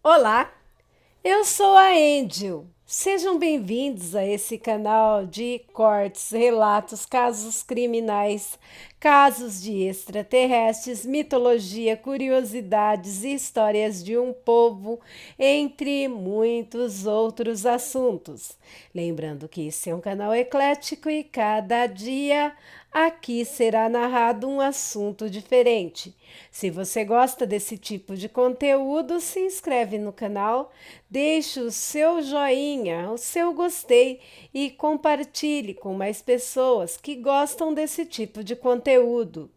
Olá, eu sou a Angel. Sejam bem-vindos a esse canal de cortes, relatos, casos criminais, casos de extraterrestres, mitologia, curiosidades e histórias de um povo, entre muitos outros assuntos. Lembrando que esse é um canal eclético e cada dia aqui será narrado um assunto diferente. Se você gosta desse tipo de conteúdo, se inscreve no canal, deixe o seu joinha, o seu gostei e compartilhe com mais pessoas que gostam desse tipo de conteúdo.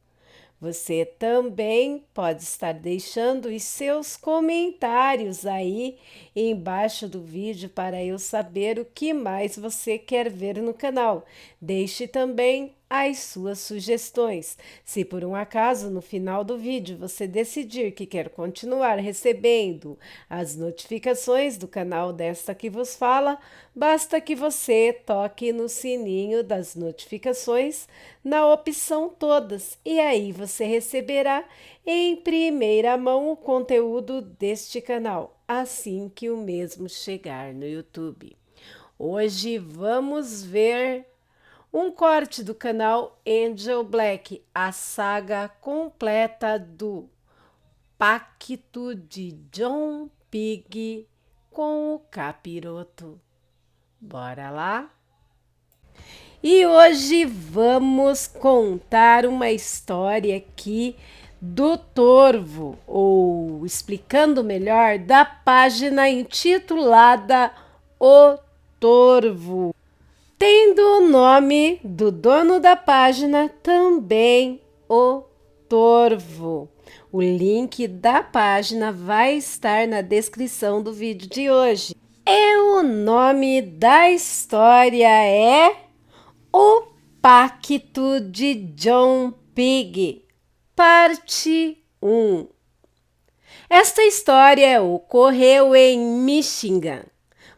Você também pode estar deixando os seus comentários aí embaixo do vídeo para eu saber o que mais você quer ver no canal. Deixe também as suas sugestões. Se por um acaso no final do vídeo você decidir que quer continuar recebendo as notificações do canal desta que vos fala, basta que você toque no sininho das notificações na opção todas e aí você receberá em primeira mão o conteúdo deste canal assim que o mesmo chegar no YouTube. Hoje vamos ver um corte do canal Angel Black, a saga completa do Pacto de John Pig com o Capiroto. Bora lá? E hoje vamos contar uma história aqui do Torvo, ou explicando melhor, da página intitulada O Torvo, tendo o nome do dono da página também, O Torvo. O link da página vai estar na descrição do vídeo de hoje. E o nome da história é O Pacto de John Pig, parte 1. Esta história ocorreu em Michigan.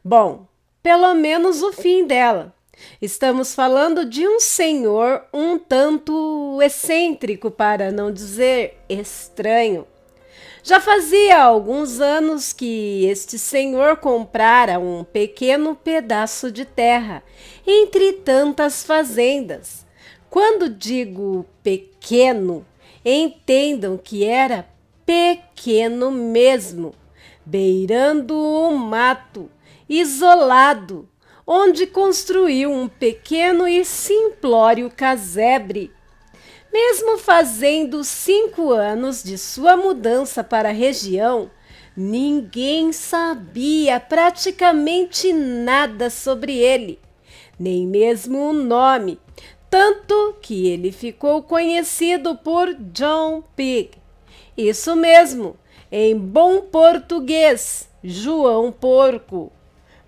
Bom, pelo menos o fim dela. Estamos falando de um senhor um tanto excêntrico, para não dizer estranho. Já fazia alguns anos que este senhor comprara um pequeno pedaço de terra entre tantas fazendas. Quando digo pequeno, entendam que era pequeno mesmo, beirando o mato, isolado, onde construiu um pequeno e simplório casebre. Mesmo fazendo 5 anos de sua mudança para a região, ninguém sabia praticamente nada sobre ele, nem mesmo o nome, tanto que ele ficou conhecido por John Pig. Isso mesmo, em bom português, João Porco.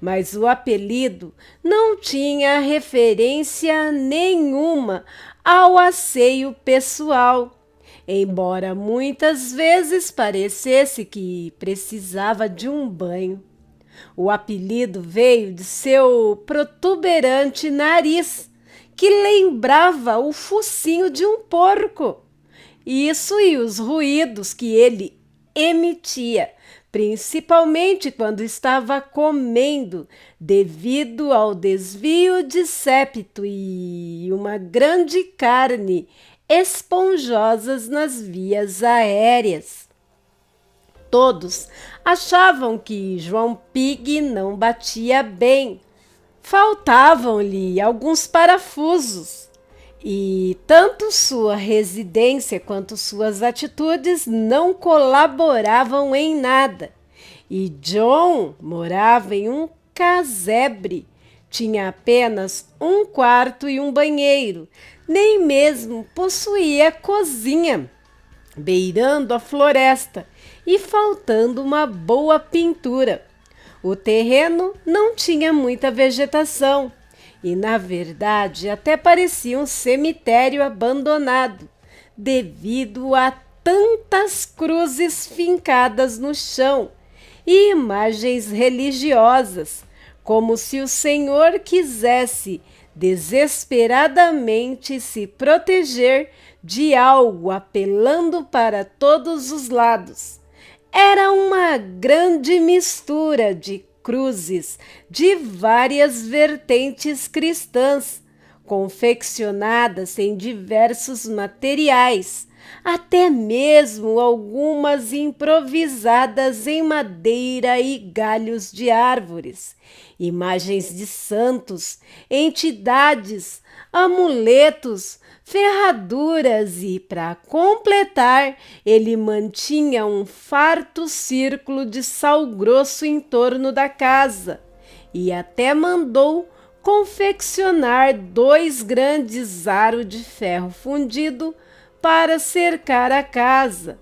Mas o apelido não tinha referência nenhuma ao asseio pessoal, embora muitas vezes parecesse que precisava de um banho. O apelido veio de seu protuberante nariz, que lembrava o focinho de um porco. Isso e os ruídos que ele emitia, principalmente quando estava comendo, devido ao desvio de septo e uma grande carne esponjosas nas vias aéreas. Todos achavam que João Pig não batia bem. Faltavam-lhe alguns parafusos. E tanto sua residência quanto suas atitudes não colaboravam em nada. E John morava em um casebre. Tinha apenas um quarto e um banheiro. Nem mesmo possuía cozinha, beirando a floresta e faltando uma boa pintura. O terreno não tinha muita vegetação e, na verdade, até parecia um cemitério abandonado, devido a tantas cruzes fincadas no chão e imagens religiosas, como se o Senhor quisesse desesperadamente se proteger de algo apelando para todos os lados. Era uma grande mistura de cruzes de várias vertentes cristãs, confeccionadas em diversos materiais, até mesmo algumas improvisadas em madeira e galhos de árvores, imagens de santos, entidades, amuletos, ferraduras e, para completar, ele mantinha um farto círculo de sal grosso em torno da casa e até mandou confeccionar 2 grandes aros de ferro fundido para cercar a casa.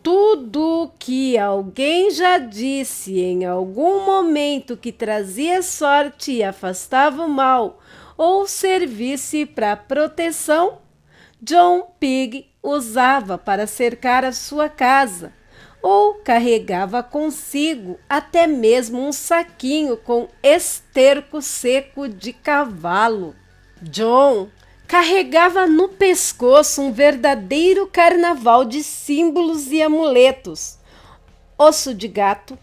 Tudo que alguém já disse em algum momento que trazia sorte e afastava o mal ou servisse para proteção, John Pig usava para cercar a sua casa, ou carregava consigo até mesmo um saquinho com esterco seco de cavalo. John carregava no pescoço um verdadeiro carnaval de símbolos e amuletos: osso de gato,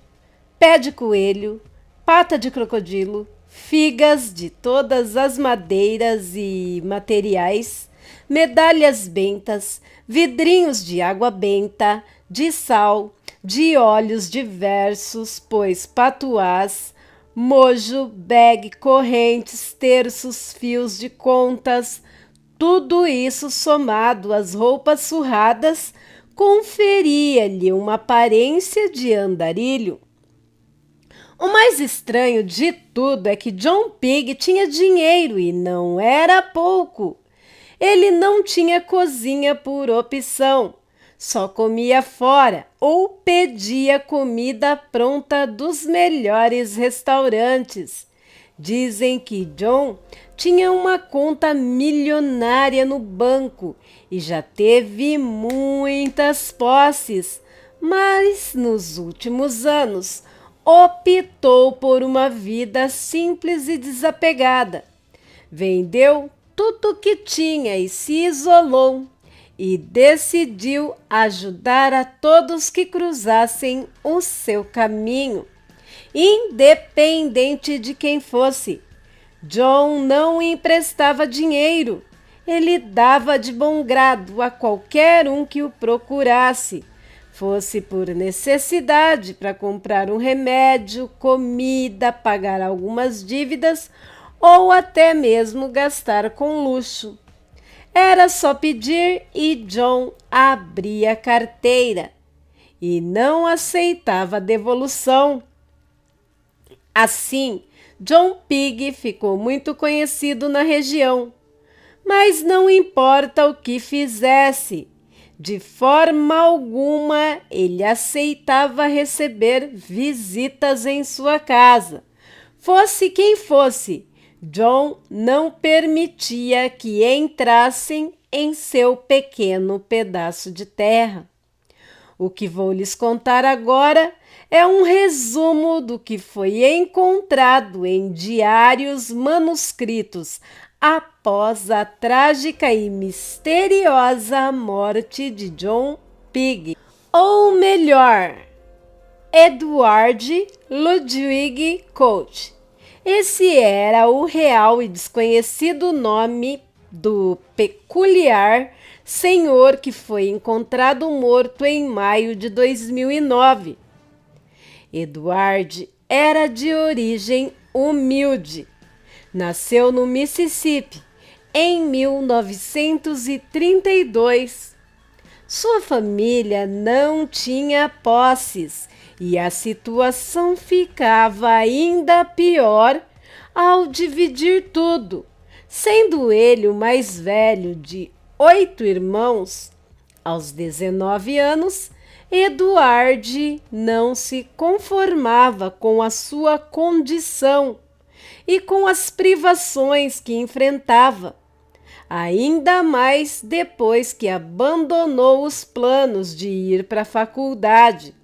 pé de coelho, pata de crocodilo, figas de todas as madeiras e materiais, medalhas bentas, vidrinhos de água benta, de sal, de óleos diversos, pois patuás, mojo, bag, correntes, terços, fios de contas, tudo isso somado às roupas surradas, conferia-lhe uma aparência de andarilho. O mais estranho de tudo é que John Pig tinha dinheiro e não era pouco. Ele não tinha cozinha por opção, só comia fora ou pedia comida pronta dos melhores restaurantes. Dizem que John tinha uma conta milionária no banco e já teve muitas posses, mas nos últimos anos optou por uma vida simples e desapegada. Vendeu tudo o que tinha e se isolou, e decidiu ajudar a todos que cruzassem o seu caminho, independente de quem fosse. John não emprestava dinheiro, ele dava de bom grado a qualquer um que o procurasse, fosse por necessidade para comprar um remédio, comida, pagar algumas dívidas ou até mesmo gastar com luxo. Era só pedir e John abria a carteira e não aceitava devolução. Assim, John Pig ficou muito conhecido na região, mas não importa o que fizesse, de forma alguma ele aceitava receber visitas em sua casa. Fosse quem fosse, John não permitia que entrassem em seu pequeno pedaço de terra. O que vou lhes contar agora é um resumo do que foi encontrado em diários manuscritos após a trágica e misteriosa morte de John Pig, ou melhor, Edward Ludwig Coate. Esse era o real e desconhecido nome do peculiar senhor que foi encontrado morto em maio de 2009. Edward era de origem humilde. Nasceu no Mississippi em 1932. Sua família não tinha posses e a situação ficava ainda pior ao dividir tudo, sendo ele o mais velho de 8 irmãos. Aos 19 anos, Edward não se conformava com a sua condição e com as privações que enfrentava, ainda mais depois que abandonou os planos de ir para a faculdade,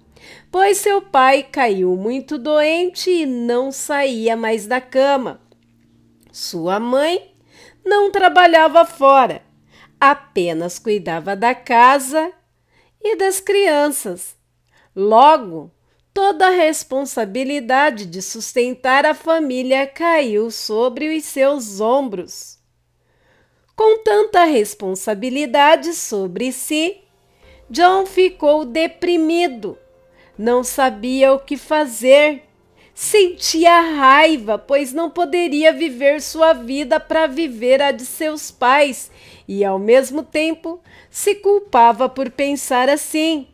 pois seu pai caiu muito doente e não saía mais da cama. Sua mãe não trabalhava fora, apenas cuidava da casa e das crianças. Logo, toda a responsabilidade de sustentar a família caiu sobre os seus ombros. Com tanta responsabilidade sobre si, John ficou deprimido. Não sabia o que fazer. Sentia raiva, pois não poderia viver sua vida para viver a de seus pais e, ao mesmo tempo, se culpava por pensar assim.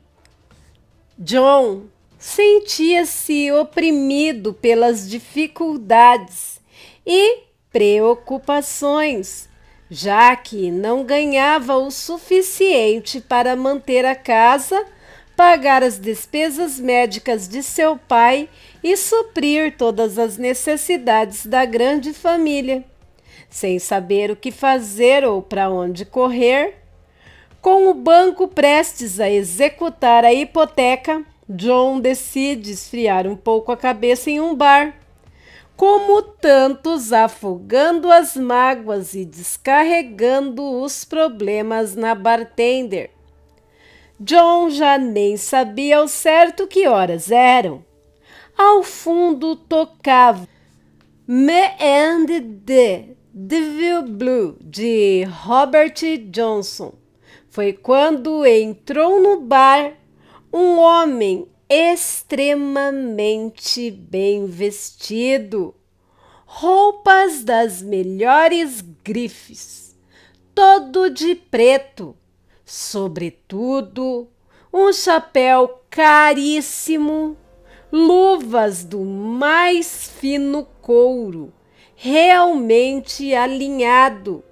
John sentia-se oprimido pelas dificuldades e preocupações, já que não ganhava o suficiente para manter a casa, pagar as despesas médicas de seu pai e suprir todas as necessidades da grande família. Sem saber o que fazer ou para onde correr, com o banco prestes a executar a hipoteca, John decide esfriar um pouco a cabeça em um bar. Como tantos, afogando as mágoas e descarregando os problemas na bartender. John já nem sabia ao certo que horas eram. Ao fundo tocava Me and the Devil Blue, de Robert Johnson. Foi quando entrou no bar um homem extremamente bem vestido, roupas das melhores grifes, todo de preto, sobretudo um chapéu caríssimo, luvas do mais fino couro, realmente alinhado.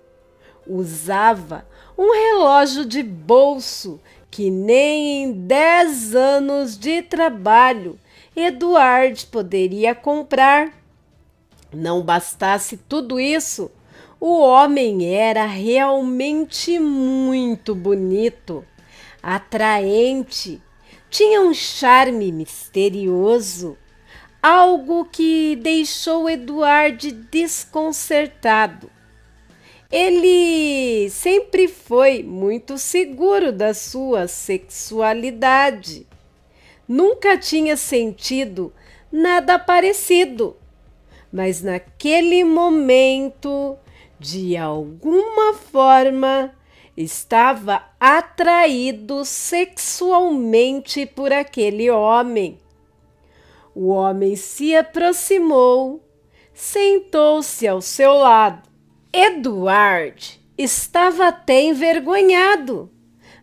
Usava um relógio de bolso que nem em 10 anos de trabalho Eduard poderia comprar. Não bastasse tudo isso, o homem era realmente muito bonito, atraente, tinha um charme misterioso, algo que deixou Eduard desconcertado. Ele sempre foi muito seguro da sua sexualidade. Nunca tinha sentido nada parecido, mas naquele momento, de alguma forma, estava atraído sexualmente por aquele homem. O homem se aproximou, sentou-se ao seu lado. Eduard estava até envergonhado,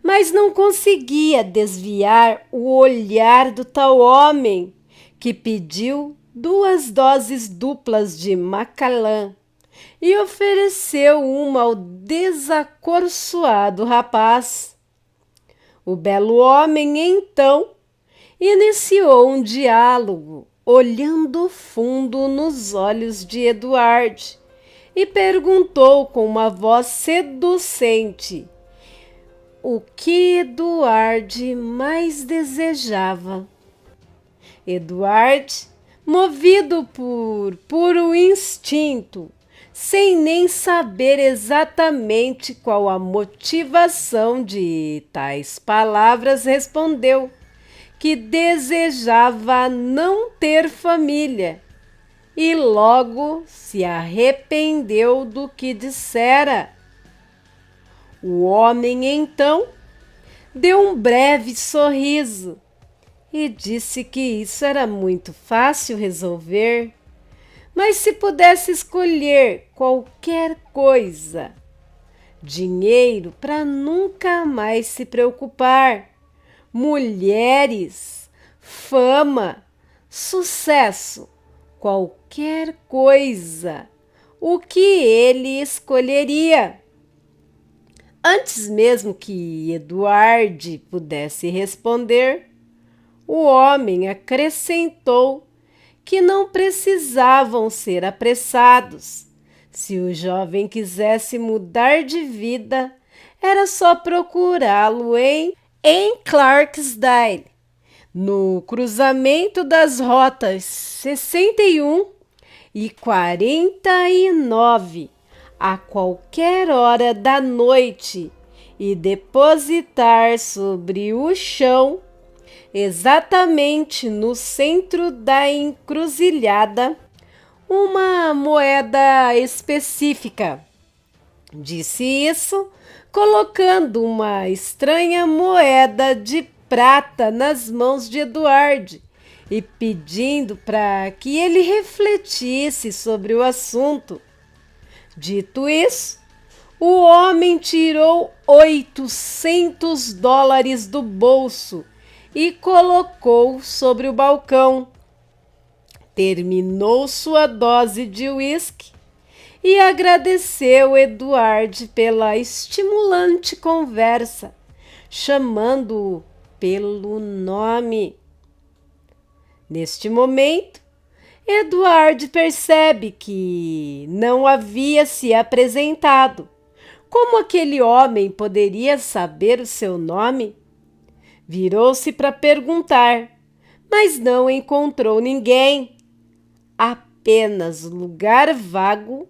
mas não conseguia desviar o olhar do tal homem, que pediu 2 doses duplas de Macallan e ofereceu uma ao desacorçoado rapaz. O belo homem, então, iniciou um diálogo, olhando fundo nos olhos de Eduard, e perguntou com uma voz seducente o que Eduard mais desejava. Eduard, movido por puro instinto, sem nem saber exatamente qual a motivação de tais palavras, respondeu que desejava não ter família e logo se arrependeu do que dissera. O homem, então, deu um breve sorriso e disse que isso era muito fácil resolver, mas se pudesse escolher qualquer coisa, dinheiro para nunca mais se preocupar, mulheres, fama, sucesso, qualquer coisa, o que ele escolheria? Antes mesmo que Eduard pudesse responder, o homem acrescentou que não precisavam ser apressados. Se o jovem quisesse mudar de vida, era só procurá-lo em Clarksdale, no cruzamento das rotas 61 e 49, a qualquer hora da noite, e depositar sobre o chão exatamente no centro da encruzilhada, uma moeda específica. Disse isso, colocando uma estranha moeda de prata nas mãos de Eduardo e pedindo para que ele refletisse sobre o assunto. Dito isso, o homem tirou $800 do bolso e colocou sobre o balcão. Terminou sua dose de uísque e agradeceu Eduardo pela estimulante conversa, chamando-o pelo nome. Neste momento, Eduardo percebe que não havia se apresentado. Como aquele homem poderia saber o seu nome? Virou-se para perguntar, mas não encontrou ninguém. Apenas lugar vago,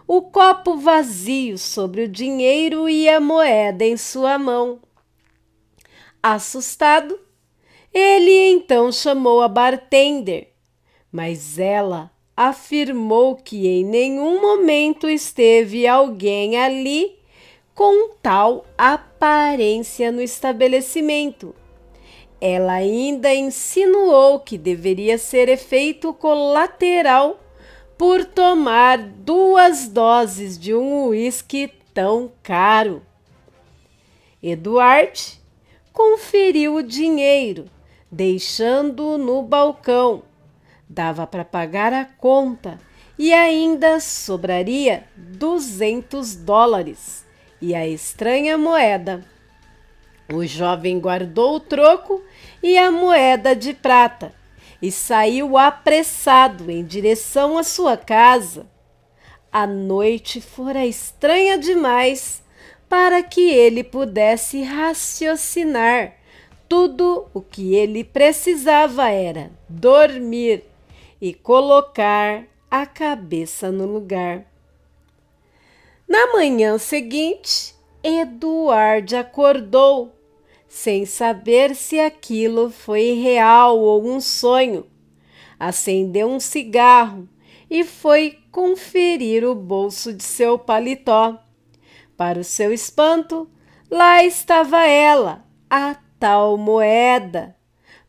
o copo vazio sobre o dinheiro e a moeda em sua mão. Assustado, ele então chamou a bartender, mas ela afirmou que em nenhum momento esteve alguém ali com tal aparência no estabelecimento. Ela ainda insinuou que deveria ser efeito colateral por tomar 2 doses de um uísque tão caro. Eduardo conferiu o dinheiro, deixando-o no balcão. Dava para pagar a conta e ainda sobraria $200 e a estranha moeda. O jovem guardou o troco e a moeda de prata e saiu apressado em direção à sua casa. A noite fora estranha demais para que ele pudesse raciocinar. Tudo o que ele precisava era dormir e colocar a cabeça no lugar. Na manhã seguinte, Eduardo acordou, sem saber se aquilo foi real ou um sonho. Acendeu um cigarro e foi conferir o bolso de seu paletó. Para o seu espanto, lá estava ela, a tal moeda.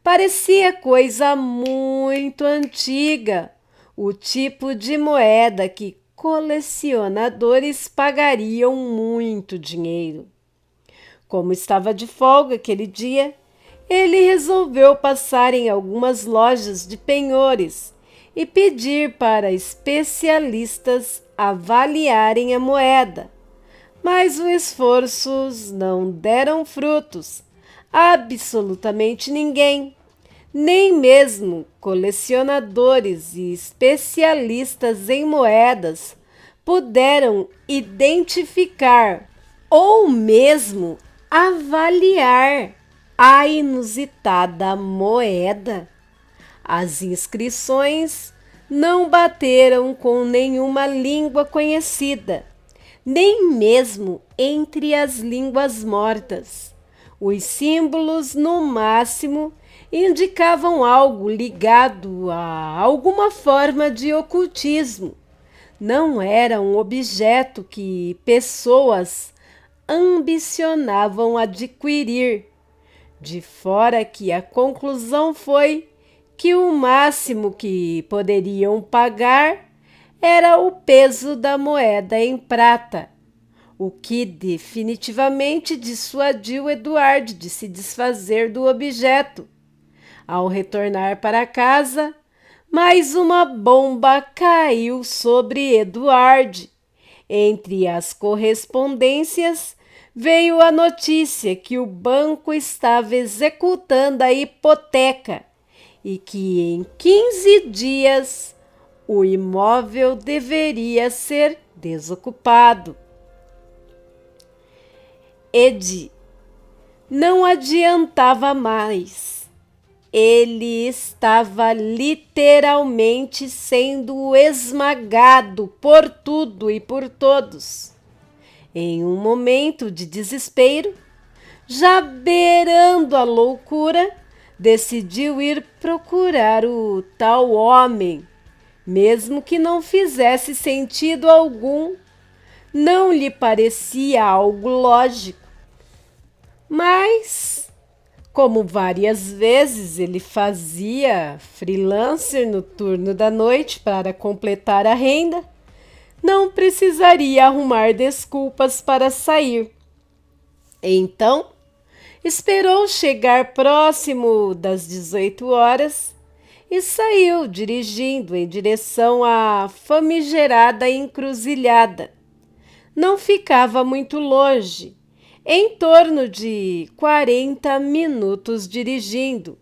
Parecia coisa muito antiga, o tipo de moeda que colecionadores pagariam muito dinheiro. Como estava de folga aquele dia, ele resolveu passar em algumas lojas de penhores e pedir para especialistas avaliarem a moeda. Mas os esforços não deram frutos. Absolutamente ninguém, nem mesmo colecionadores e especialistas em moedas, puderam identificar ou mesmo avaliar a inusitada moeda. As inscrições não bateram com nenhuma língua conhecida, nem mesmo entre as línguas mortas. Os símbolos, no máximo, indicavam algo ligado a alguma forma de ocultismo. Não era um objeto que pessoas ambicionavam adquirir. De fora que a conclusão foi que o máximo que poderiam pagar era o peso da moeda em prata, o que definitivamente dissuadiu Eduardo de se desfazer do objeto. Ao retornar para casa, mais uma bomba caiu sobre Eduardo. Entre as correspondências, veio a notícia que o banco estava executando a hipoteca e que em 15 dias o imóvel deveria ser desocupado. Ed não adiantava mais. Ele estava literalmente sendo esmagado por tudo e por todos. Em um momento de desespero, já beirando a loucura, decidiu ir procurar o tal homem, mesmo que não fizesse sentido algum. Não lhe parecia algo lógico. Mas, como várias vezes ele fazia freelancer no turno da noite para completar a renda, não precisaria arrumar desculpas para sair. Então, esperou chegar próximo das 18 horas e saiu dirigindo em direção à famigerada encruzilhada. Não ficava muito longe, em torno de 40 minutos dirigindo.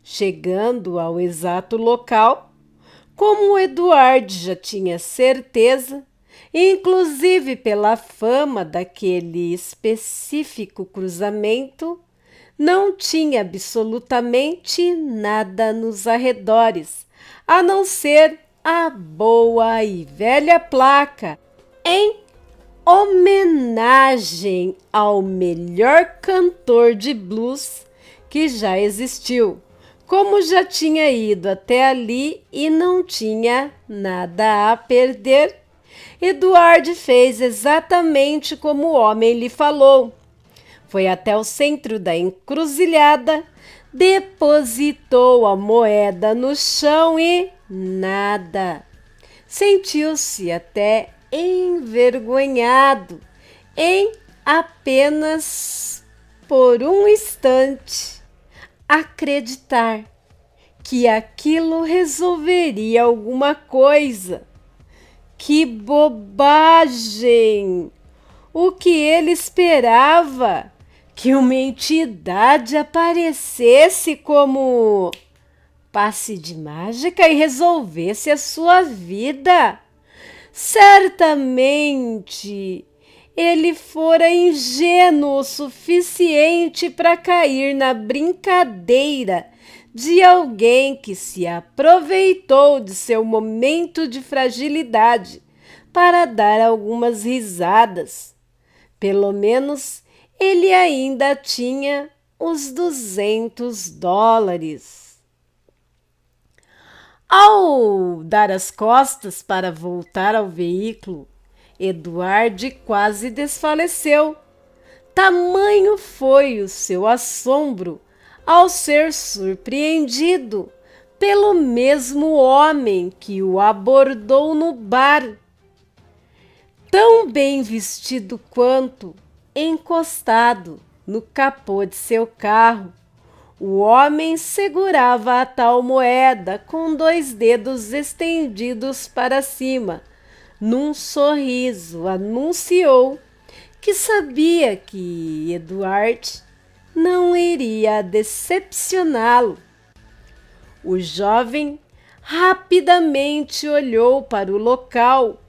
Chegando ao exato local, como Eduardo já tinha certeza, inclusive pela fama daquele específico cruzamento, não tinha absolutamente nada nos arredores, a não ser a boa e velha placa em homenagem ao melhor cantor de blues que já existiu. Como já tinha ido até ali e não tinha nada a perder, Eduardo fez exatamente como o homem lhe falou. Foi até o centro da encruzilhada, depositou a moeda no chão e nada. Sentiu-se até envergonhado em apenas por um instante acreditar que aquilo resolveria alguma coisa. Que bobagem! O que ele esperava? Que uma entidade aparecesse como passe de mágica e resolvesse a sua vida? Certamente ele fora ingênuo o suficiente para cair na brincadeira de alguém que se aproveitou de seu momento de fragilidade para dar algumas risadas. Pelo menos ele ainda tinha os $200. Ao dar as costas para voltar ao veículo, Eduardo quase desfaleceu. Tamanho foi o seu assombro ao ser surpreendido pelo mesmo homem que o abordou no bar. Tão bem vestido quanto, encostado no capô de seu carro, o homem segurava a tal moeda com 2 dedos estendidos para cima. Num sorriso, anunciou que sabia que Eduardo não iria decepcioná-lo. O jovem rapidamente olhou para o local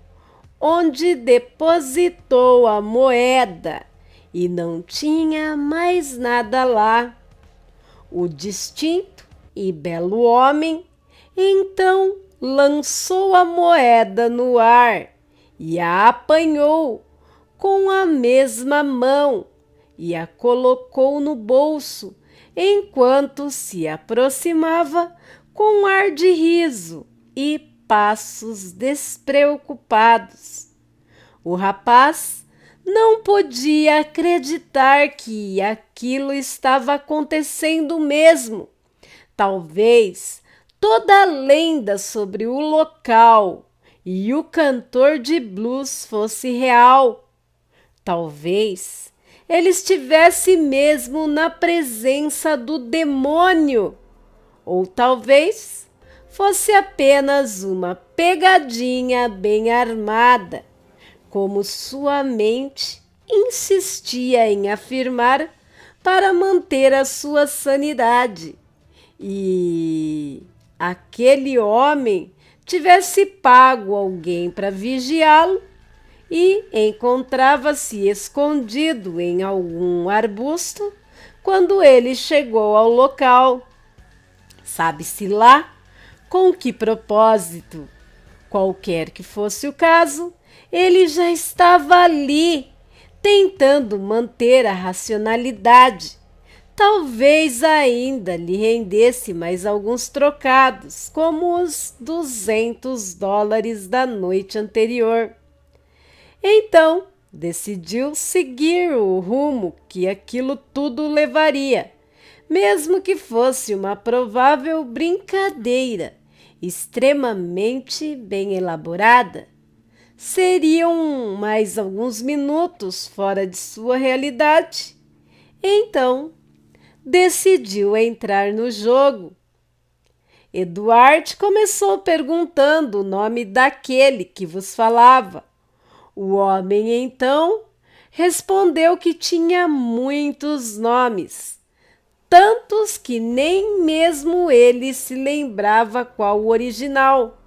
onde depositou a moeda e não tinha mais nada lá. O distinto e belo homem então lançou a moeda no ar e a apanhou com a mesma mão e a colocou no bolso, enquanto se aproximava com ar de riso e passos despreocupados. O rapaz não podia acreditar que aquilo estava acontecendo mesmo. Talvez toda a lenda sobre o local e o cantor de blues fosse real. Talvez ele estivesse mesmo na presença do demônio. Ou talvez fosse apenas uma pegadinha bem armada, como sua mente insistia em afirmar para manter a sua sanidade. E aquele homem tivesse pago alguém para vigiá-lo e encontrava-se escondido em algum arbusto quando ele chegou ao local. Sabe-se lá com que propósito. Qualquer que fosse o caso, ele já estava ali, tentando manter a racionalidade, talvez ainda lhe rendesse mais alguns trocados, como os $200 da noite anterior. Então, decidiu seguir o rumo que aquilo tudo levaria, mesmo que fosse uma provável brincadeira extremamente bem elaborada. Seriam mais alguns minutos fora de sua realidade. Então, decidiu entrar no jogo. Eduardo começou perguntando o nome daquele que vos falava. O homem, então, respondeu que tinha muitos nomes, tantos que nem mesmo ele se lembrava qual o original,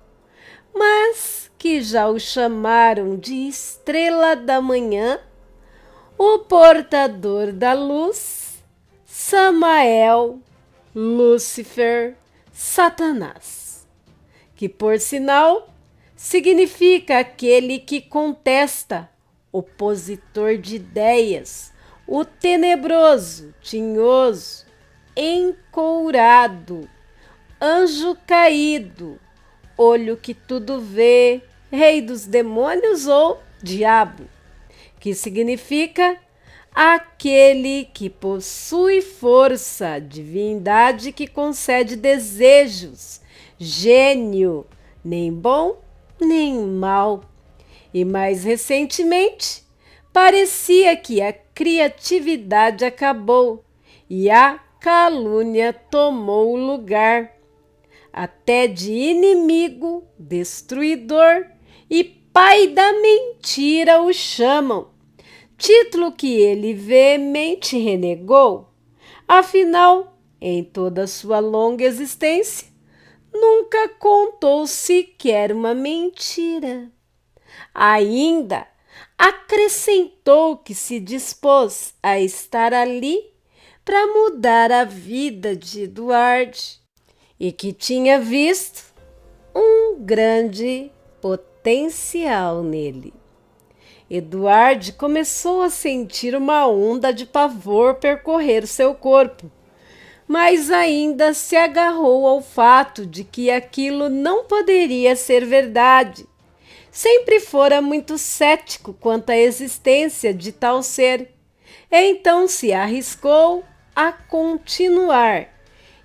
mas que já o chamaram de Estrela da Manhã, o Portador da Luz, Samael, Lúcifer, Satanás, que por sinal significa aquele que contesta, opositor de ideias, o tenebroso, tinhoso, encourado, anjo caído, olho que tudo vê, rei dos demônios ou diabo, que significa aquele que possui força, divindade que concede desejos, gênio, nem bom nem mal. E mais recentemente, parecia que a criatividade acabou e a calúnia tomou o lugar. Até de inimigo, destruidor e pai da mentira o chamam, título que ele veemente renegou. Afinal, em toda sua longa existência, nunca contou sequer uma mentira. Ainda acrescentou que se dispôs a estar ali para mudar a vida de Eduardo e que tinha visto um grande potencial nele. Eduardo começou a sentir uma onda de pavor percorrer seu corpo, mas ainda se agarrou ao fato de que aquilo não poderia ser verdade. Sempre fora muito cético quanto à existência de tal ser. Então se arriscou a continuar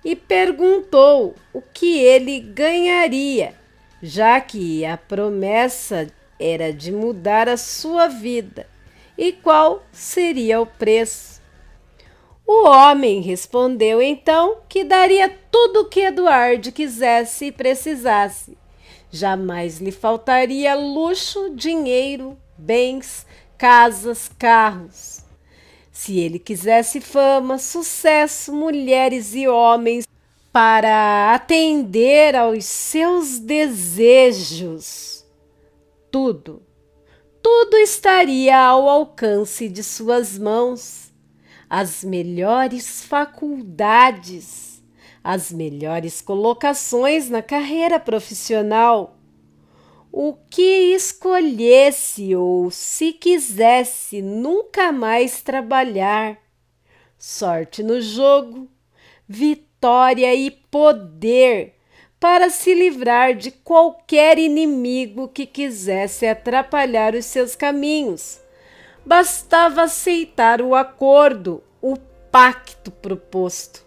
e perguntou o que ele ganharia, já que a promessa era de mudar a sua vida, e qual seria o preço. O homem respondeu então que daria tudo o que Eduardo quisesse e precisasse. Jamais lhe faltaria luxo, dinheiro, bens, casas, carros. Se ele quisesse fama, sucesso, mulheres e homens para atender aos seus desejos, tudo estaria ao alcance de suas mãos. As melhores faculdades, as melhores colocações na carreira profissional. O que escolhesse ou, se quisesse, nunca mais trabalhar. Sorte no jogo, vitória e poder para se livrar de qualquer inimigo que quisesse atrapalhar os seus caminhos. Bastava aceitar o acordo, o pacto proposto.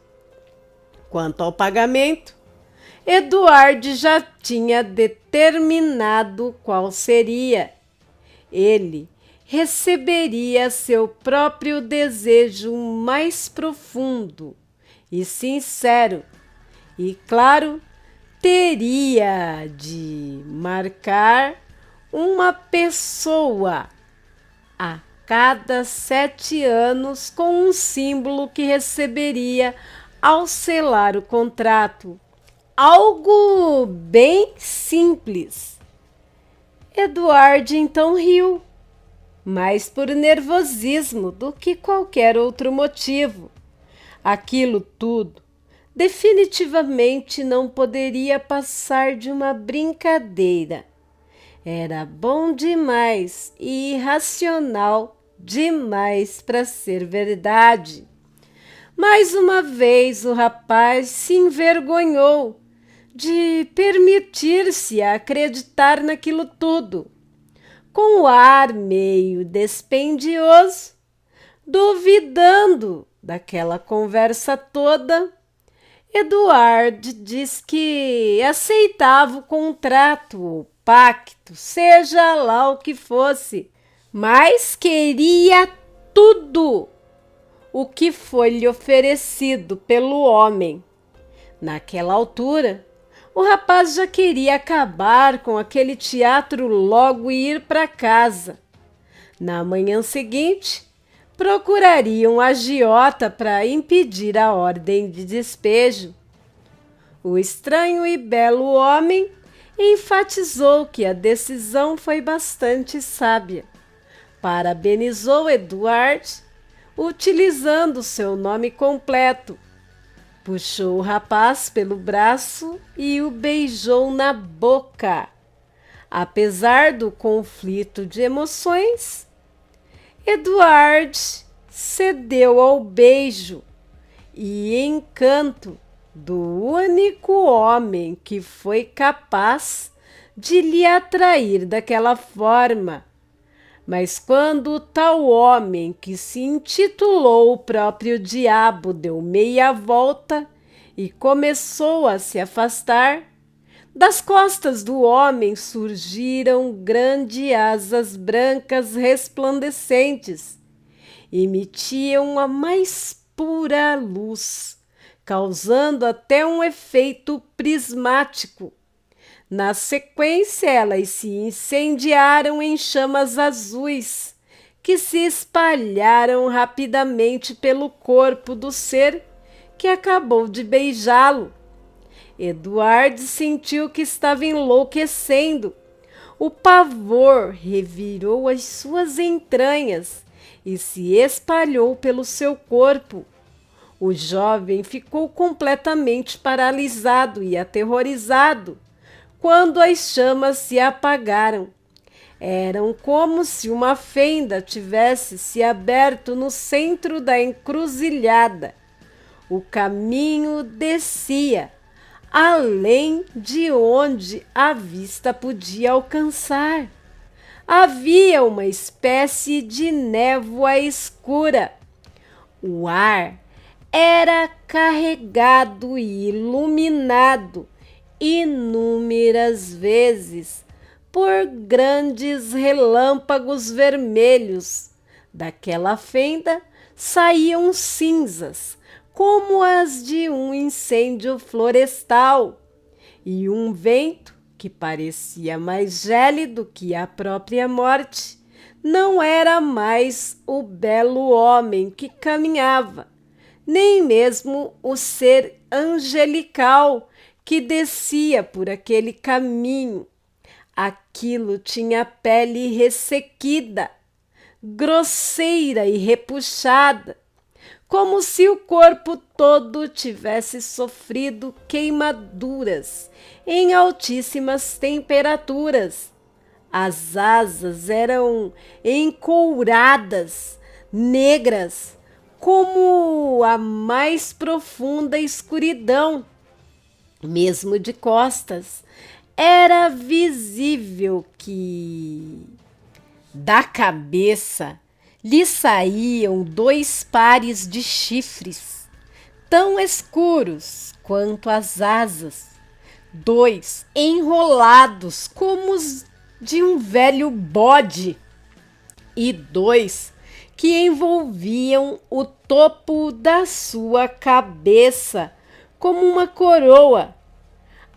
Quanto ao pagamento, Eduardo já tinha determinado qual seria. Ele receberia seu próprio desejo mais profundo e sincero, e, claro, teria de marcar uma pessoa a cada 7 anos com um símbolo que receberia ao selar o contrato. Algo bem simples. Eduardo então riu, mais por nervosismo do que qualquer outro motivo. Aquilo tudo definitivamente não poderia passar de uma brincadeira. Era bom demais e irracional demais para ser verdade. Mais uma vez o rapaz se envergonhou de permitir-se acreditar naquilo tudo. Com o ar meio despendioso, duvidando daquela conversa toda, Eduardo diz que aceitava o contrato, o pacto, seja lá o que fosse, mas queria tudo o que foi lhe oferecido pelo homem. Naquela altura, o rapaz já queria acabar com aquele teatro logo e ir para casa. Na manhã seguinte, procuraria um agiota para impedir a ordem de despejo. O estranho e belo homem enfatizou que a decisão foi bastante sábia. Parabenizou Eduardo, utilizando seu nome completo. Puxou o rapaz pelo braço e o beijou na boca. Apesar do conflito de emoções, Eduardo cedeu ao beijo e encanto do único homem que foi capaz de lhe atrair daquela forma. Mas quando o tal homem, que se intitulou o próprio diabo, deu meia volta e começou a se afastar, das costas do homem surgiram grandes asas brancas resplandecentes, emitiam a mais pura luz, causando até um efeito prismático. Na sequência, elas se incendiaram em chamas azuis, que se espalharam rapidamente pelo corpo do ser que acabou de beijá-lo. Eduardo sentiu que estava enlouquecendo. O pavor revirou as suas entranhas e se espalhou pelo seu corpo. O jovem ficou completamente paralisado e aterrorizado quando as chamas se apagaram. Eram como se uma fenda tivesse se aberto no centro da encruzilhada. O caminho descia, além de onde a vista podia alcançar. Havia uma espécie de névoa escura. O ar era carregado e iluminado inúmeras vezes por grandes relâmpagos vermelhos. Daquela fenda saíam cinzas, como as de um incêndio florestal, e um vento que parecia mais gélido que a própria morte. Não era mais o belo homem que caminhava, nem mesmo o ser angelical que descia por aquele caminho. Aquilo tinha a pele ressequida, grosseira e repuxada, como se o corpo todo tivesse sofrido queimaduras em altíssimas temperaturas. As asas eram encouradas, negras, como a mais profunda escuridão. Mesmo de costas, era visível que da cabeça lhe saíam 2 pares de chifres, tão escuros quanto as asas, 2 enrolados como os de um velho bode, e 2 que envolviam o topo da sua cabeça como uma coroa.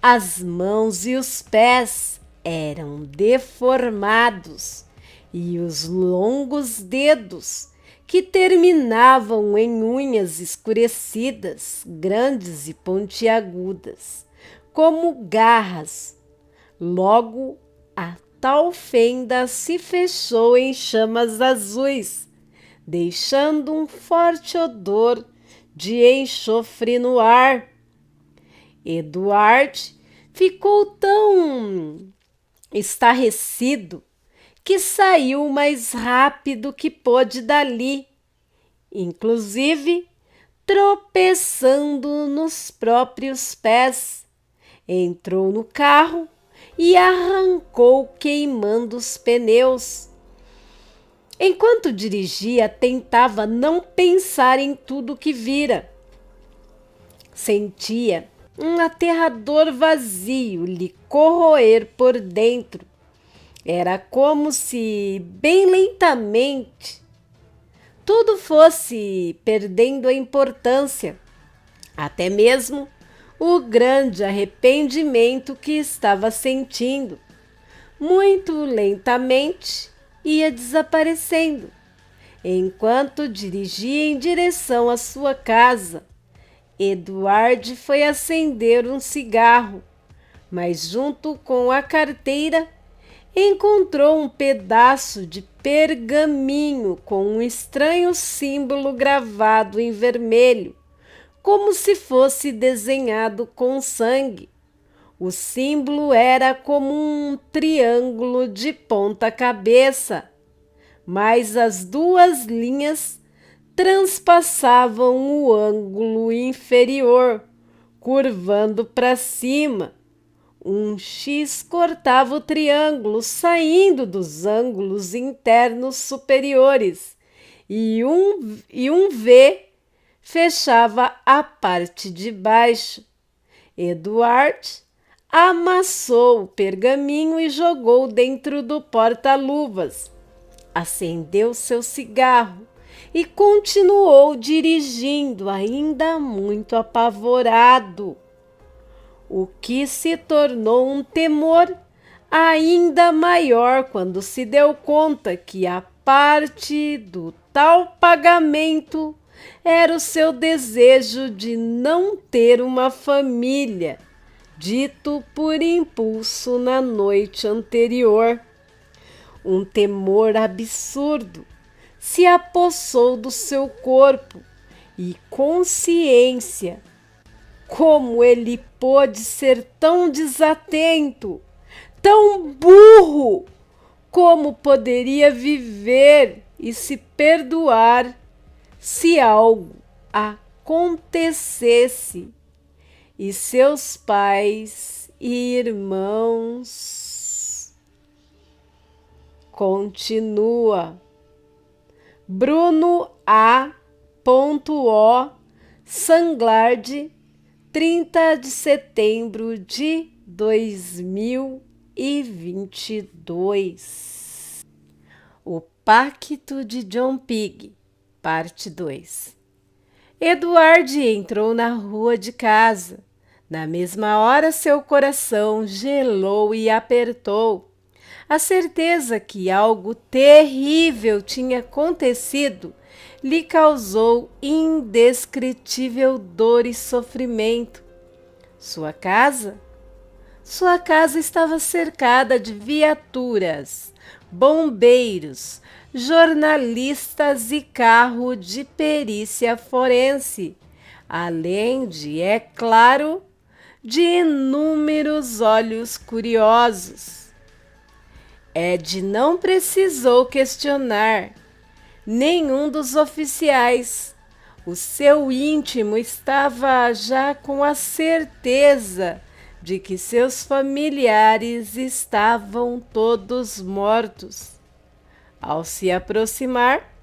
As mãos e os pés eram deformados, e os longos dedos, que terminavam em unhas escurecidas, grandes e pontiagudas, como garras. Logo, a tal fenda se fechou em chamas azuis, deixando um forte odor de enxofre no ar. Eduardo ficou tão estarrecido que saiu o mais rápido que pôde dali. Inclusive, tropeçando nos próprios pés. Entrou no carro e arrancou queimando os pneus. Enquanto dirigia, tentava não pensar em tudo que vira. Sentia um aterrador vazio lhe corroer por dentro. Era como se, bem lentamente, tudo fosse perdendo a importância, até mesmo o grande arrependimento que estava sentindo. Muito lentamente ia desaparecendo, enquanto dirigia em direção à sua casa. Eduardo foi acender um cigarro, mas junto com a carteira encontrou um pedaço de pergaminho com um estranho símbolo gravado em vermelho, como se fosse desenhado com sangue. O símbolo era como um triângulo de ponta cabeça, mas as duas linhas transpassavam o ângulo inferior, curvando para cima. Um X cortava o triângulo, saindo dos ângulos internos superiores, e um V fechava a parte de baixo. Eduardo amassou o pergaminho e jogou dentro do porta-luvas. Acendeu seu cigarro e continuou dirigindo, ainda muito apavorado, o que se tornou um temor ainda maior quando se deu conta que a parte do tal pagamento era o seu desejo de não ter uma família, dito por impulso na noite anterior. Um temor absurdo se apossou do seu corpo e consciência. Como ele pôde ser tão desatento, tão burro? Como poderia viver e se perdoar se algo acontecesse e seus pais e irmãos? Continua. Bruno A.O. Sanglard, 30 de setembro de 2022. O Pacto de John Pig, parte 2. Eduardo entrou na rua de casa. Na mesma hora, seu coração gelou e apertou. A certeza que algo terrível tinha acontecido lhe causou indescritível dor e sofrimento. Sua casa? Sua casa estava cercada de viaturas, bombeiros, jornalistas e carro de perícia forense, além de, é claro, de inúmeros olhos curiosos. Ed não precisou questionar nenhum dos oficiais. O seu íntimo estava já com a certeza de que seus familiares estavam todos mortos. Ao se aproximar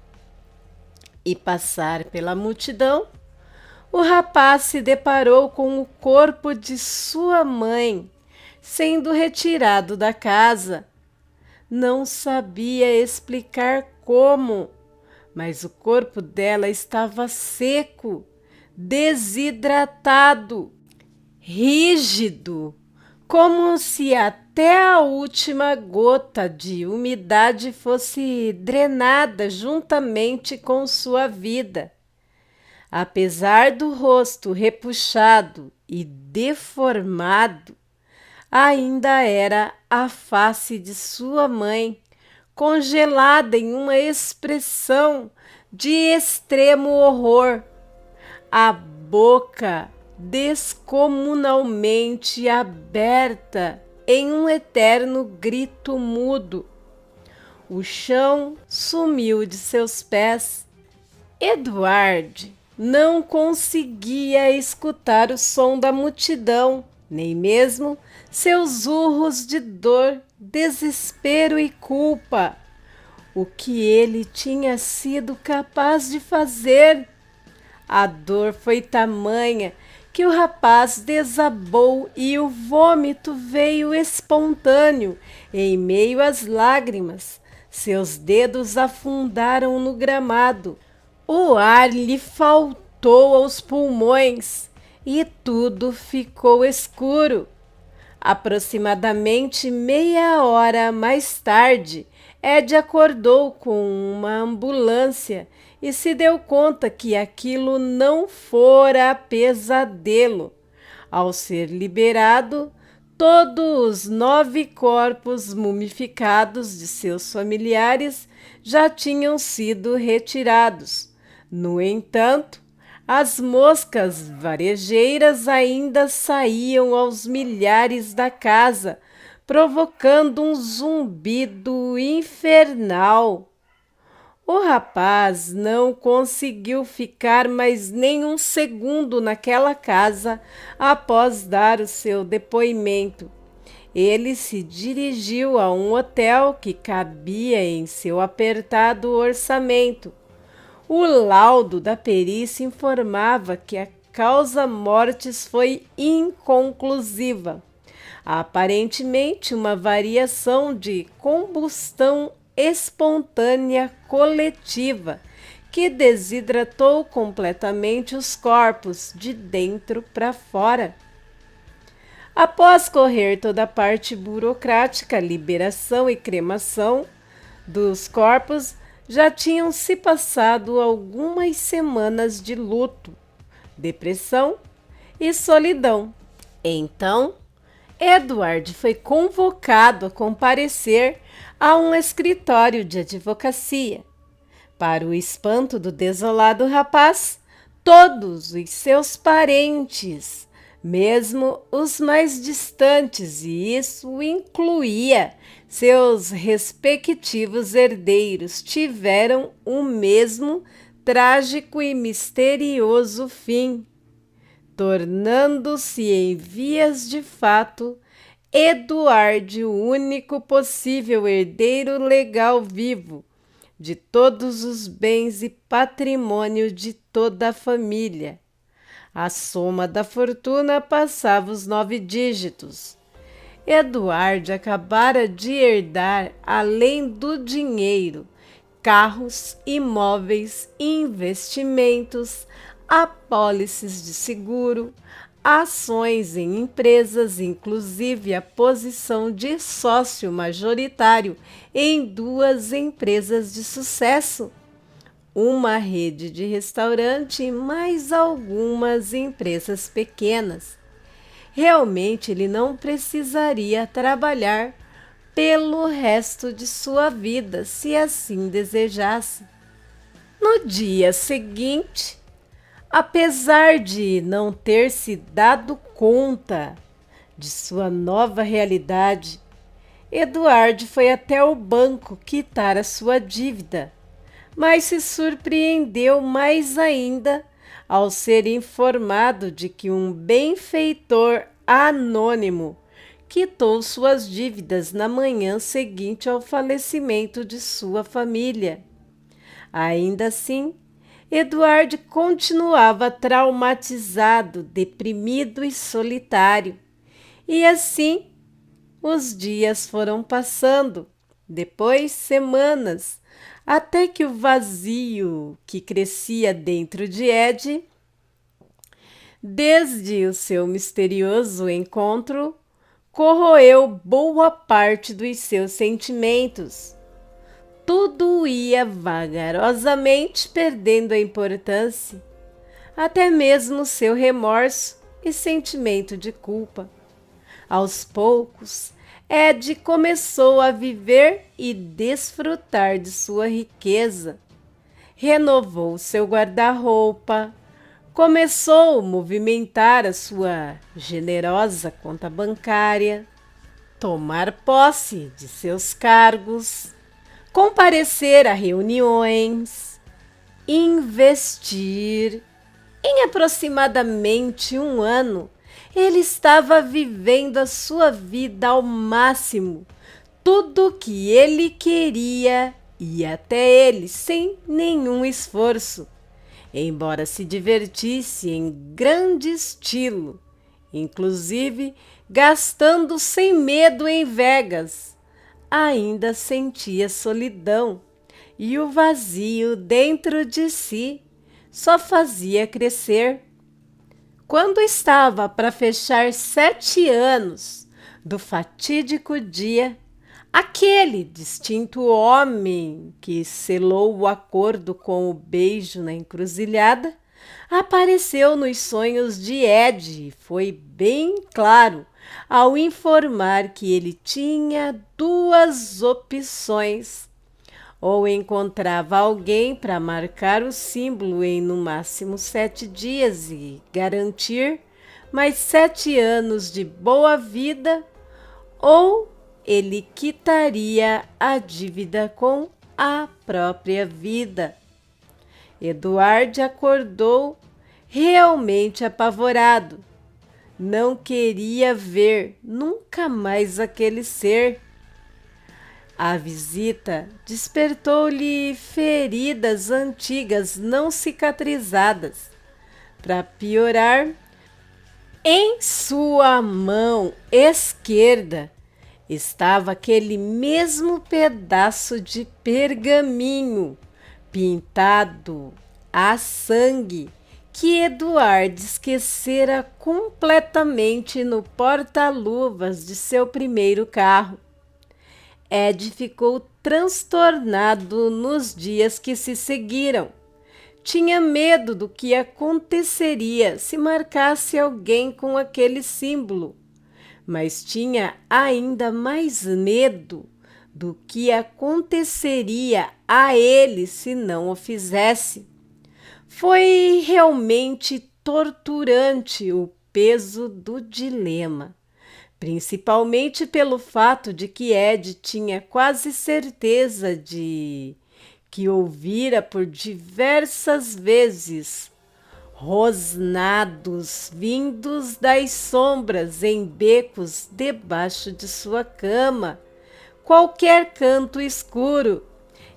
e passar pela multidão, o rapaz se deparou com o corpo de sua mãe sendo retirado da casa. Não sabia explicar como, mas o corpo dela estava seco, desidratado, rígido, como se até a última gota de umidade fosse drenada juntamente com sua vida. Apesar do rosto repuxado e deformado, ainda era a face de sua mãe, congelada em uma expressão de extremo horror, a boca descomunalmente aberta em um eterno grito mudo. O chão sumiu de seus pés. Eduardo não conseguia escutar o som da multidão, nem mesmo seus urros de dor, desespero e culpa. O que ele tinha sido capaz de fazer? A dor foi tamanha que o rapaz desabou e o vômito veio espontâneo em meio às lágrimas. Seus dedos afundaram no gramado. O ar lhe faltou aos pulmões e tudo ficou escuro. Aproximadamente meia hora mais tarde, Ed acordou com uma ambulância e se deu conta que aquilo não fora pesadelo. Ao ser liberado, todos os 9 corpos mumificados de seus familiares já tinham sido retirados. No entanto, as moscas varejeiras ainda saíam aos milhares da casa, provocando um zumbido infernal. O rapaz não conseguiu ficar mais nem um segundo naquela casa após dar o seu depoimento. Ele se dirigiu a um hotel que cabia em seu apertado orçamento. O laudo da perícia informava que a causa mortis foi inconclusiva. Aparentemente, uma variação de combustão espontânea coletiva que desidratou completamente os corpos de dentro para fora. Após correr toda a parte burocrática, liberação e cremação dos corpos, já tinham se passado algumas semanas de luto, depressão e solidão. Então, Edward foi convocado a comparecer a um escritório de advocacia. Para o espanto do desolado rapaz, todos os seus parentes, mesmo os mais distantes, e isso incluía seus respectivos herdeiros, tiveram o mesmo trágico e misterioso fim, tornando-se em vias de fato Edward o único possível herdeiro legal vivo de todos os bens e patrimônio de toda a família. A soma da fortuna passava os 9 dígitos. Edward acabara de herdar, além do dinheiro, carros, imóveis, investimentos, apólices de seguro, ações em empresas, inclusive a posição de sócio majoritário em 2 empresas de sucesso, uma rede de restaurante e mais algumas empresas pequenas. Realmente ele não precisaria trabalhar pelo resto de sua vida, se assim desejasse. No dia seguinte, apesar de não ter se dado conta de sua nova realidade, Edward foi até o banco quitar a sua dívida, mas se surpreendeu mais ainda ao ser informado de que um benfeitor anônimo quitou suas dívidas na manhã seguinte ao falecimento de sua família. Ainda assim, Edward continuava traumatizado, deprimido e solitário. E assim, os dias foram passando, depois semanas, até que o vazio que crescia dentro de Ed, desde o seu misterioso encontro, corroeu boa parte dos seus sentimentos. Tudo ia vagarosamente perdendo a importância, até mesmo seu remorso e sentimento de culpa. Aos poucos, Ed começou a viver e desfrutar de sua riqueza. Renovou seu guarda-roupa, começou a movimentar a sua generosa conta bancária, tomar posse de seus cargos, comparecer a reuniões, investir Em aproximadamente um ano, ele estava vivendo a sua vida ao máximo. Tudo o que ele queria ia até ele sem nenhum esforço, embora se divertisse em grande estilo, inclusive gastando sem medo em Vegas. Ainda sentia solidão e o vazio dentro de si só fazia crescer. Quando estava para fechar 7 anos do fatídico dia, aquele distinto homem que selou o acordo com o beijo na encruzilhada apareceu nos sonhos de Ed e foi bem claro ao informar que ele tinha duas opções. Ou encontrava alguém para marcar o símbolo em no máximo 7 dias e garantir mais 7 anos de boa vida, ou ele quitaria a dívida com a própria vida. Eduardo acordou realmente apavorado. Não queria ver nunca mais aquele ser. A visita despertou-lhe feridas antigas não cicatrizadas. Para piorar, em sua mão esquerda estava aquele mesmo pedaço de pergaminho pintado a sangue que Eduardo esquecera completamente no porta-luvas de seu primeiro carro. Ed ficou transtornado nos dias que se seguiram. Tinha medo do que aconteceria se marcasse alguém com aquele símbolo, mas tinha ainda mais medo do que aconteceria a ele se não o fizesse. Foi realmente torturante o peso do dilema, principalmente pelo fato de que Ed tinha quase certeza de que ouvira por diversas vezes rosnados vindos das sombras em becos debaixo de sua cama. Qualquer canto escuro,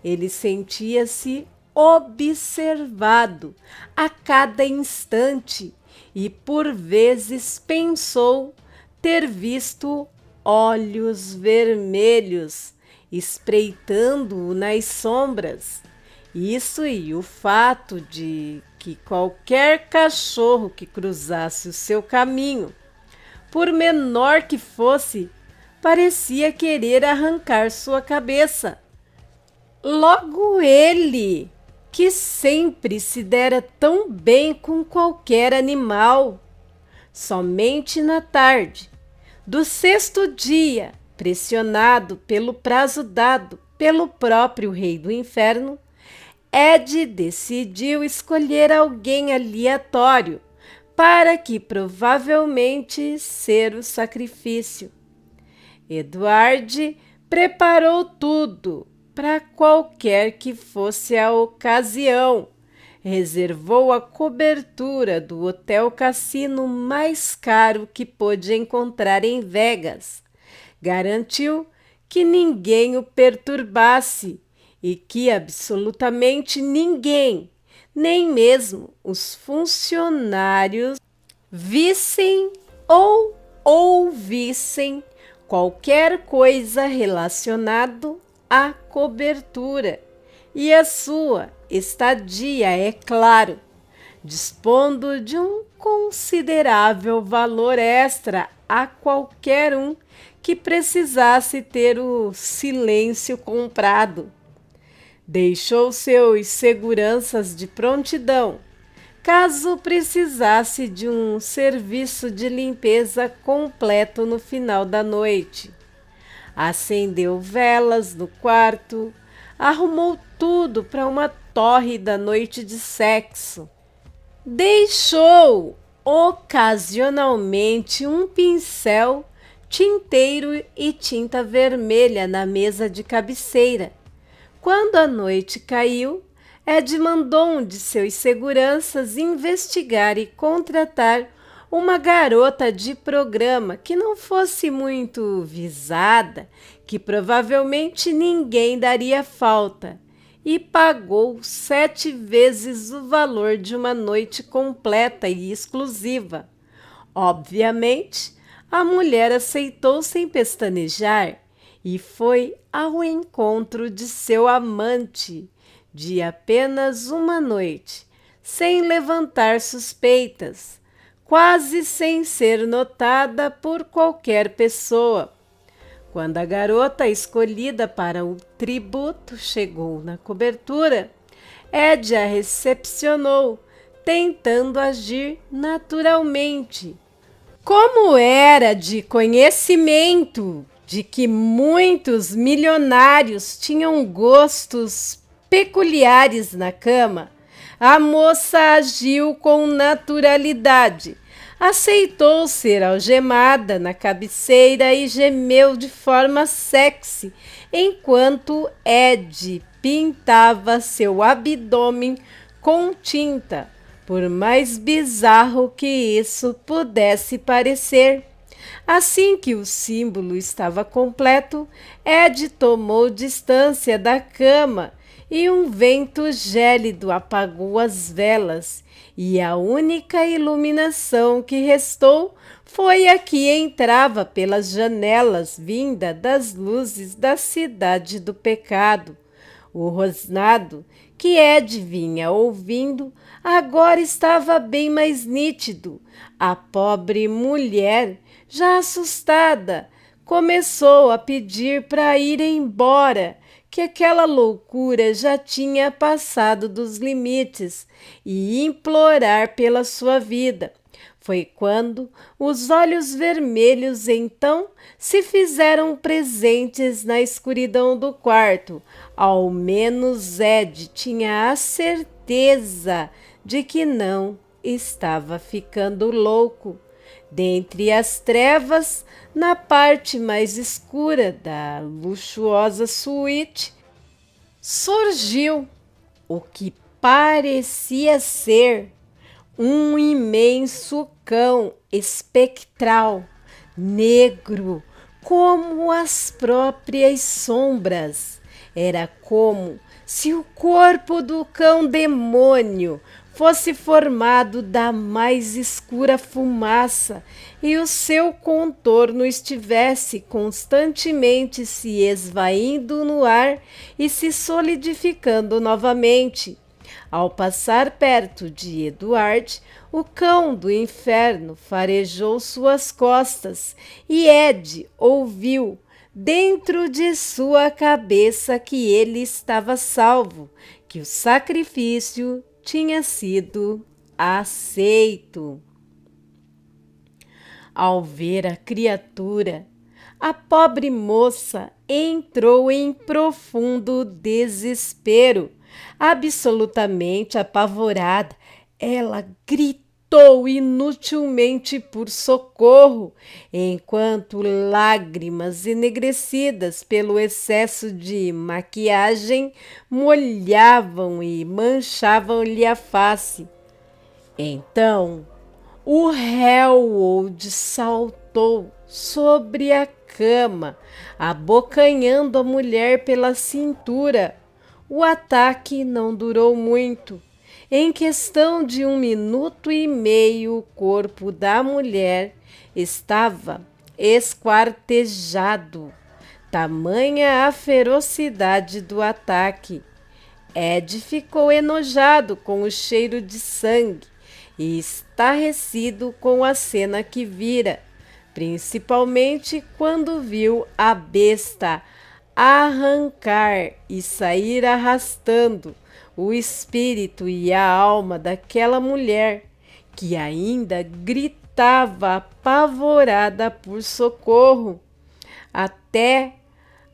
ele sentia-se observado a cada instante e por vezes pensou ter visto olhos vermelhos espreitando-o nas sombras. Isso e o fato de que qualquer cachorro que cruzasse o seu caminho, por menor que fosse, parecia querer arrancar sua cabeça. Logo ele, que sempre se dera tão bem com qualquer animal, somente na tarde do 6º dia, pressionado pelo prazo dado pelo próprio rei do inferno, Ed decidiu escolher alguém aleatório para que provavelmente ser o sacrifício. Eduardo preparou tudo para qualquer que fosse a ocasião. Reservou a cobertura do hotel cassino mais caro que pôde encontrar em Vegas. Garantiu que ninguém o perturbasse e que absolutamente ninguém, nem mesmo os funcionários, vissem ou ouvissem qualquer coisa relacionado à cobertura e a sua estadia, é claro, dispondo de um considerável valor extra a qualquer um que precisasse ter o silêncio comprado. Deixou seus seguranças de prontidão, caso precisasse de um serviço de limpeza completo no final da noite. Acendeu velas no quarto, arrumou tudo para uma tórrida noite de sexo. Deixou ocasionalmente um pincel, tinteiro e tinta vermelha na mesa de cabeceira. Quando a noite caiu, Ed mandou um de seus seguranças investigar e contratar uma garota de programa que não fosse muito visada, que provavelmente ninguém daria falta, e pagou 7 vezes o valor de uma noite completa e exclusiva. Obviamente, a mulher aceitou sem pestanejar e foi ao encontro de seu amante de apenas uma noite, sem levantar suspeitas, quase sem ser notada por qualquer pessoa. Quando a garota escolhida para o tributo chegou na cobertura, Ed a recepcionou, tentando agir naturalmente. Como era de conhecimento de que muitos milionários tinham gostos peculiares na cama, a moça agiu com naturalidade. Aceitou ser algemada na cabeceira e gemeu de forma sexy, enquanto Ed pintava seu abdômen com tinta, por mais bizarro que isso pudesse parecer. Assim que o símbolo estava completo, Ed tomou distância da cama e um vento gélido apagou as velas, e a única iluminação que restou foi a que entrava pelas janelas vinda das luzes da cidade do pecado. O rosnado que Ed vinha ouvindo agora estava bem mais nítido. A pobre mulher, já assustada, começou a pedir para ir embora, que aquela loucura já tinha passado dos limites, e implorar pela sua vida. Foi quando os olhos vermelhos então se fizeram presentes na escuridão do quarto. Ao menos Ed tinha a certeza de que não estava ficando louco. Dentre as trevas, na parte mais escura da luxuosa suíte, surgiu o que parecia ser um imenso cão espectral, negro, como as próprias sombras. Era como se o corpo do cão demônio fosse formado da mais escura fumaça e o seu contorno estivesse constantemente se esvaindo no ar e se solidificando novamente. Ao passar perto de Edward, o cão do inferno farejou suas costas e Ed ouviu dentro de sua cabeça que ele estava salvo, que o sacrifício tinha sido aceito. Ao ver a criatura, a pobre moça entrou em profundo desespero. Absolutamente apavorada, ela gritou inutilmente por socorro, enquanto lágrimas enegrecidas pelo excesso de maquiagem molhavam e manchavam-lhe a face. Então, o Hellwood saltou sobre a cama, abocanhando a mulher pela cintura. O ataque não durou muito. Em questão de 1 minuto e meio, o corpo da mulher estava esquartejado. Tamanha a ferocidade do ataque. Ed ficou enojado com o cheiro de sangue e estarrecido com a cena que vira, principalmente quando viu a besta arrancar e sair arrastando o espírito e a alma daquela mulher, que ainda gritava apavorada por socorro, até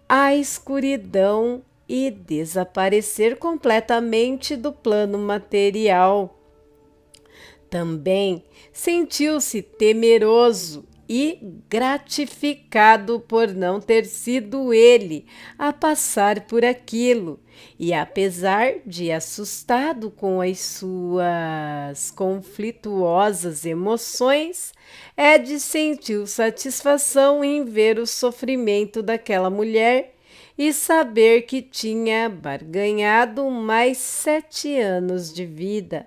a escuridão e desaparecer completamente do plano material. Também sentiu-se temeroso e gratificado por não ter sido ele a passar por aquilo. E apesar de assustado com as suas conflituosas emoções, Ed sentiu satisfação em ver o sofrimento daquela mulher e saber que tinha barganhado mais 7 anos de vida.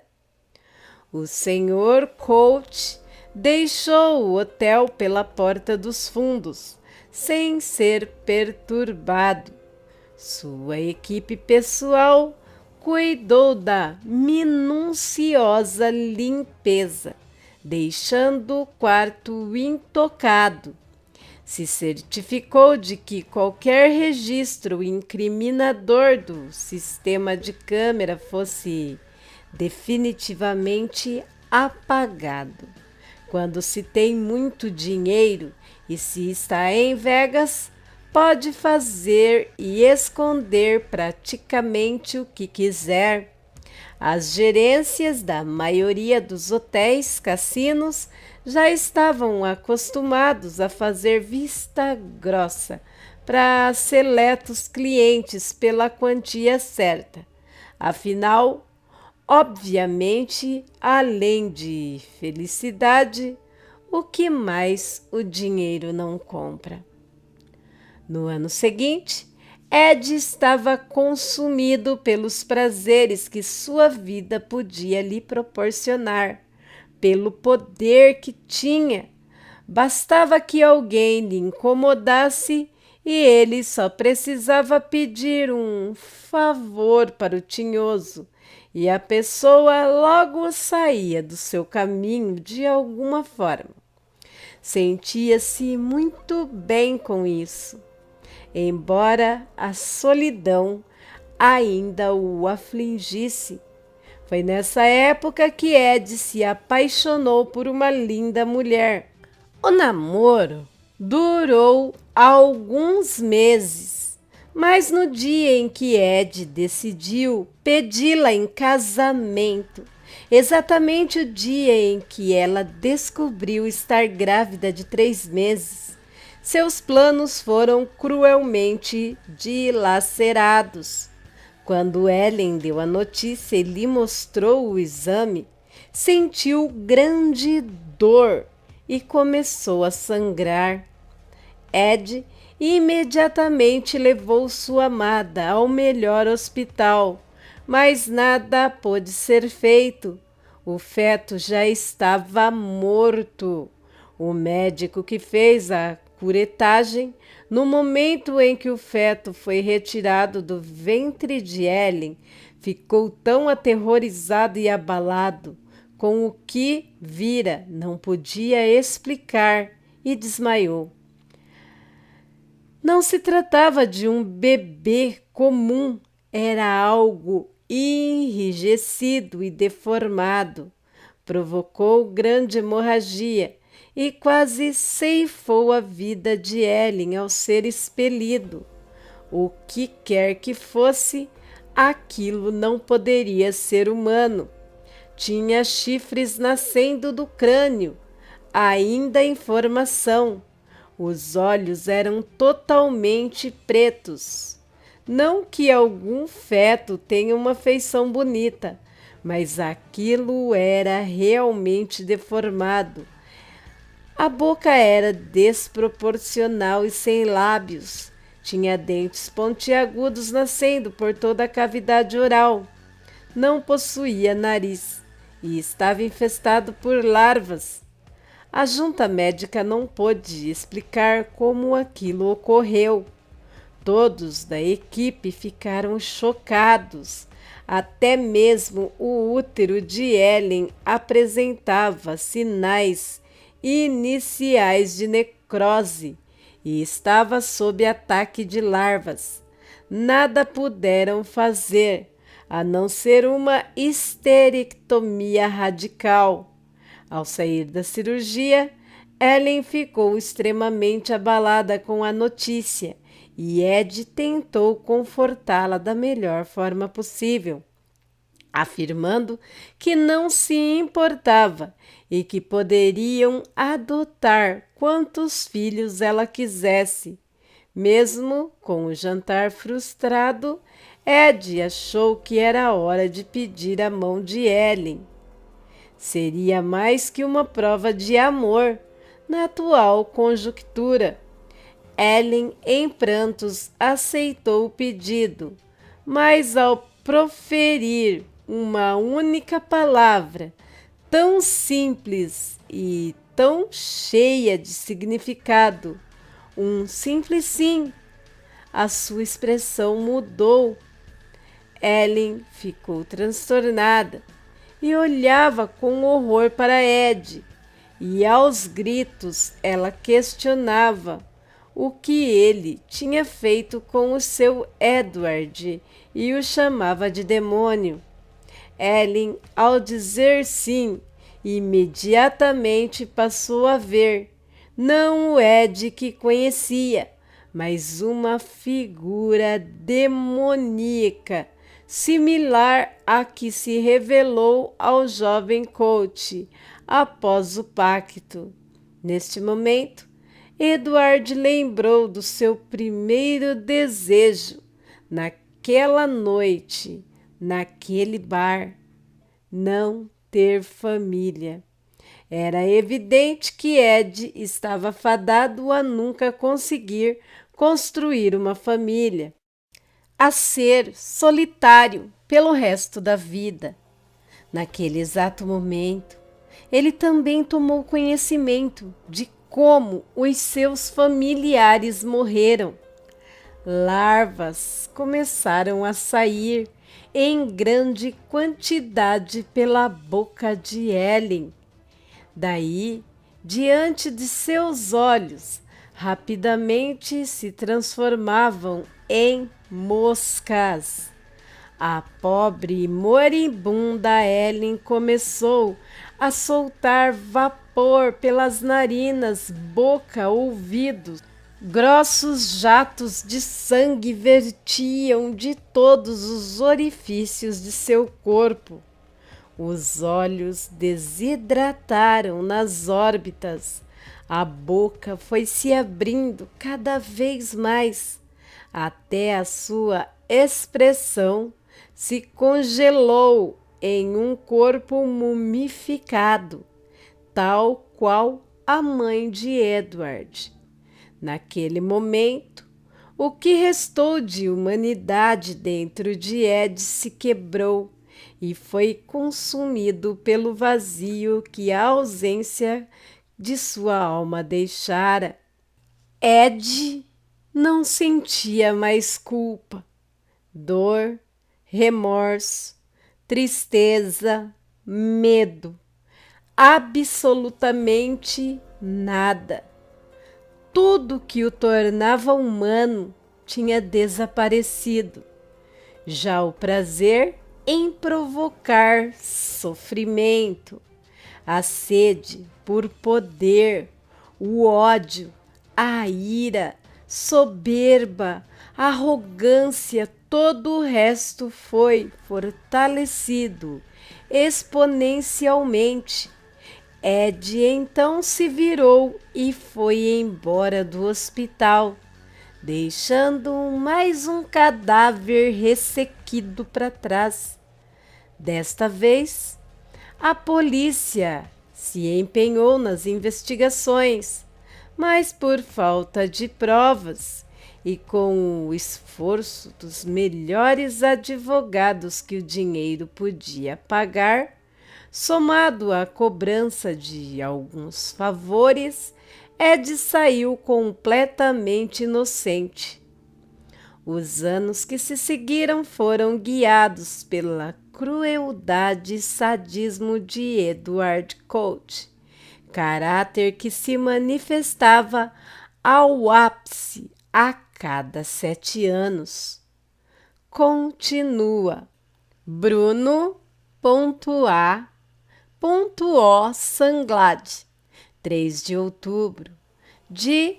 O senhor Coach deixou o hotel pela porta dos fundos, sem ser perturbado. Sua equipe pessoal cuidou da minuciosa limpeza, deixando o quarto intocado. Se certificou de que qualquer registro incriminador do sistema de câmera fosse definitivamente apagado. Quando se tem muito dinheiro e se está em Vegas, pode fazer e esconder praticamente o que quiser. As gerências da maioria dos hotéis, cassinos, já estavam acostumados a fazer vista grossa para seletos clientes pela quantia certa. Afinal, obviamente, além de felicidade, o que mais o dinheiro não compra? No ano seguinte, Ed estava consumido pelos prazeres que sua vida podia lhe proporcionar, pelo poder que tinha. Bastava que alguém lhe incomodasse e ele só precisava pedir um favor para o tinhoso, e a pessoa logo saía do seu caminho de alguma forma. Sentia-se muito bem com isso, embora a solidão ainda o afligisse. Foi nessa época que Ed se apaixonou por uma linda mulher. O namoro durou alguns meses, mas no dia em que Ed decidiu pedi-la em casamento, exatamente o dia em que ela descobriu estar grávida de 3 meses, seus planos foram cruelmente dilacerados. Quando Ellen deu a notícia e lhe mostrou o exame, sentiu grande dor e começou a sangrar. Ed imediatamente levou sua amada ao melhor hospital, mas nada pôde ser feito. O feto já estava morto. O médico que fez a curetagem, no momento em que o feto foi retirado do ventre de Ellen, ficou tão aterrorizado e abalado com o que vira, não podia explicar e desmaiou. Não se tratava de um bebê comum, era algo enrijecido e deformado. Provocou grande hemorragia e quase ceifou a vida de Ellen ao ser expelido. O que quer que fosse, aquilo não poderia ser humano. Tinha chifres nascendo do crânio, ainda em formação. Os olhos eram totalmente pretos. Não que algum feto tenha uma feição bonita, mas aquilo era realmente deformado. A boca era desproporcional e sem lábios. Tinha dentes pontiagudos nascendo por toda a cavidade oral. Não possuía nariz e estava infestado por larvas. A junta médica não pôde explicar como aquilo ocorreu. Todos da equipe ficaram chocados. Até mesmo o útero de Ellen apresentava sinais iniciais de necrose e estava sob ataque de larvas. Nada puderam fazer, a não ser uma histerectomia radical. Ao sair da cirurgia, Ellen ficou extremamente abalada com a notícia e Ed tentou confortá-la da melhor forma possível. afirmando que não se importava e que poderiam adotar quantos filhos ela quisesse. Mesmo com o jantar frustrado, Ed achou que era hora de pedir a mão de Ellen. Seria mais que uma prova de amor na atual conjuntura. Ellen, em prantos, aceitou o pedido, mas ao proferir uma única palavra, tão simples e tão cheia de significado, um simples sim, a sua expressão mudou. Ellen ficou transtornada e olhava com horror para Ed, e aos gritos ela questionava o que ele tinha feito com o seu Edward e o chamava de demônio. Ellen, ao dizer sim, imediatamente passou a ver, não o Ed que conhecia, mas uma figura demoníaca, similar à que se revelou ao jovem coach após o pacto. Neste momento, Edward lembrou do seu primeiro desejo naquela noite, naquele bar: não ter família. Era evidente que Ed estava fadado a nunca conseguir construir uma família, a ser solitário pelo resto da vida. Naquele exato momento, ele também tomou conhecimento de como os seus familiares morreram. Larvas começaram a sair em grande quantidade pela boca de Ellen. Daí, diante de seus olhos, rapidamente se transformavam em moscas. A pobre e moribunda Ellen começou a soltar vapor pelas narinas, boca, ouvidos. Grossos jatos de sangue vertiam de todos os orifícios de seu corpo. Os olhos desidrataram nas órbitas. A boca foi se abrindo cada vez mais, até a sua expressão se congelou em um corpo mumificado, tal qual a mãe de Edward. Naquele momento, o que restou de humanidade dentro de Ed se quebrou e foi consumido pelo vazio que a ausência de sua alma deixara. Ed não sentia mais culpa, dor, remorso, tristeza, medo, absolutamente nada. Tudo que o tornava humano tinha desaparecido. Já o prazer em provocar sofrimento, a sede por poder, o ódio, a ira, soberba, arrogância, todo o resto foi fortalecido exponencialmente. Ed então se virou e foi embora do hospital, deixando mais um cadáver ressequido para trás. Desta vez, a polícia se empenhou nas investigações, mas por falta de provas e com o esforço dos melhores advogados que o dinheiro podia pagar, somado à cobrança de alguns favores, Ed saiu completamente inocente. Os anos que se seguiram foram guiados pela crueldade e sadismo de Edward Coach, caráter que se manifestava ao ápice a cada 7 anos. Continua. Bruno.A.O. Sanglade, 3 de outubro de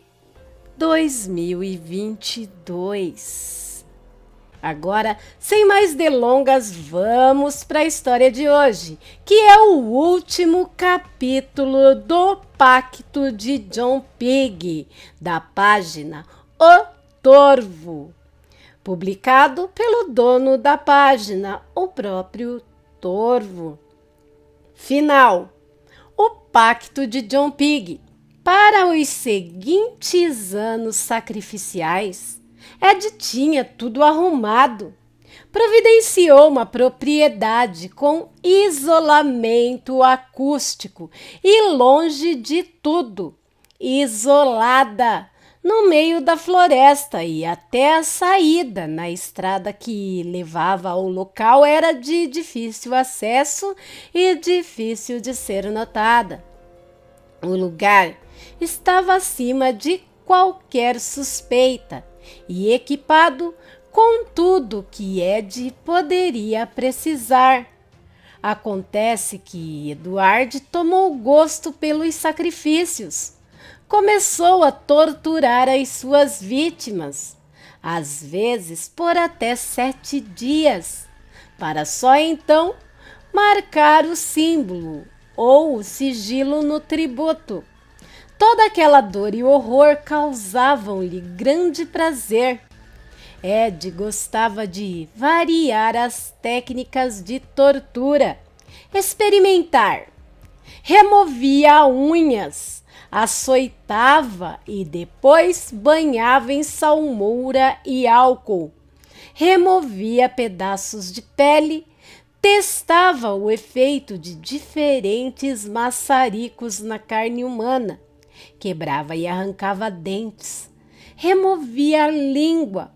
2022. Agora, sem mais delongas, vamos para a história de hoje, que é o último capítulo do Pacto de John Pig, da página O Torvo, publicado pelo dono da página, o próprio Torvo. Final: o Pacto de John Pig. Para os seguintes anos sacrificiais, Ed tinha tudo arrumado. Providenciou uma propriedade com isolamento acústico e longe de tudo, isolada, no meio da floresta, e até a saída na estrada que levava ao local era de difícil acesso e difícil de ser notada. O lugar estava acima de qualquer suspeita e equipado com tudo que Ed poderia precisar. Acontece que Edward tomou gosto pelos sacrifícios. Começou a torturar as suas vítimas, às vezes por até 7 dias, para só então marcar o símbolo ou o sigilo no tributo. Toda aquela dor e horror causavam-lhe grande prazer. Ed gostava de variar as técnicas de tortura, experimentar. Removia unhas, açoitava e depois banhava em salmoura e álcool. Removia pedaços de pele, testava o efeito de diferentes maçaricos na carne humana, quebrava e arrancava dentes, removia a língua,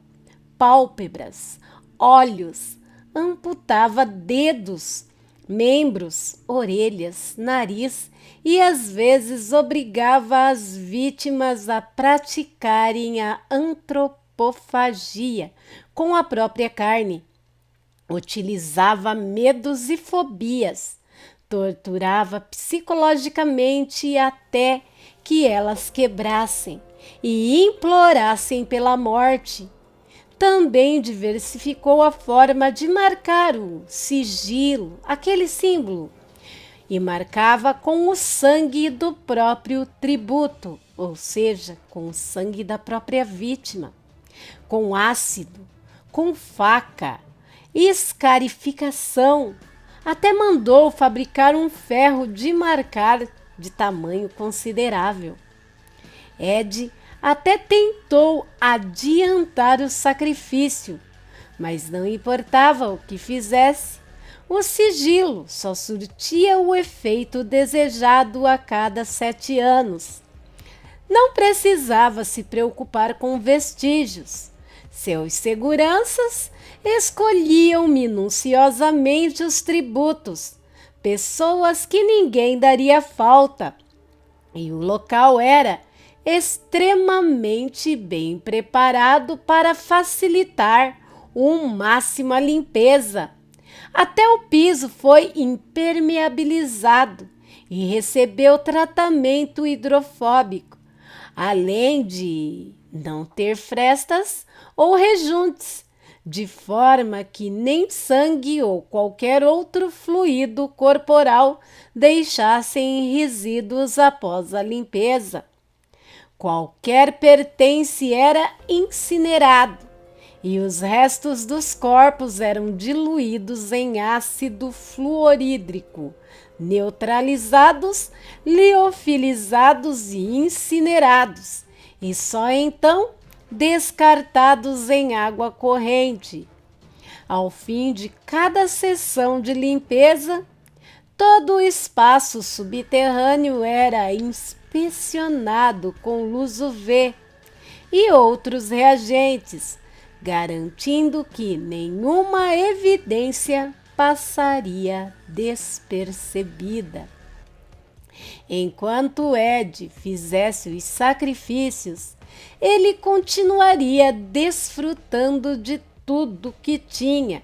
pálpebras, olhos, amputava dedos, membros, orelhas, nariz e às vezes obrigava as vítimas a praticarem a antropofagia com a própria carne. Utilizava medos e fobias, torturava psicologicamente até que elas quebrassem e implorassem pela morte. Também diversificou a forma de marcar o sigilo, aquele símbolo, e marcava com o sangue do próprio tributo, ou seja, com o sangue da própria vítima, com ácido, com faca, escarificação. Até mandou fabricar um ferro de marcar de tamanho considerável. Ed até tentou adiantar o sacrifício, mas não importava o que fizesse, o sigilo só surtia o efeito desejado a cada 7 anos. Não precisava se preocupar com vestígios. Seus seguranças escolhiam minuciosamente os tributos, pessoas que ninguém daria falta, e o local era extremamente bem preparado para facilitar máximo a limpeza. Até o piso foi impermeabilizado e recebeu tratamento hidrofóbico, além de não ter frestas ou rejuntes, de forma que nem sangue ou qualquer outro fluido corporal deixassem resíduos após a limpeza. Qualquer pertence era incinerado e os restos dos corpos eram diluídos em ácido fluorídrico, neutralizados, liofilizados e incinerados, e só então descartados em água corrente. Ao fim de cada sessão de limpeza, todo o espaço subterrâneo era inspecionado com luz UV e outros reagentes, garantindo que nenhuma evidência passaria despercebida. Enquanto Ed fizesse os sacrifícios, ele continuaria desfrutando de tudo que tinha: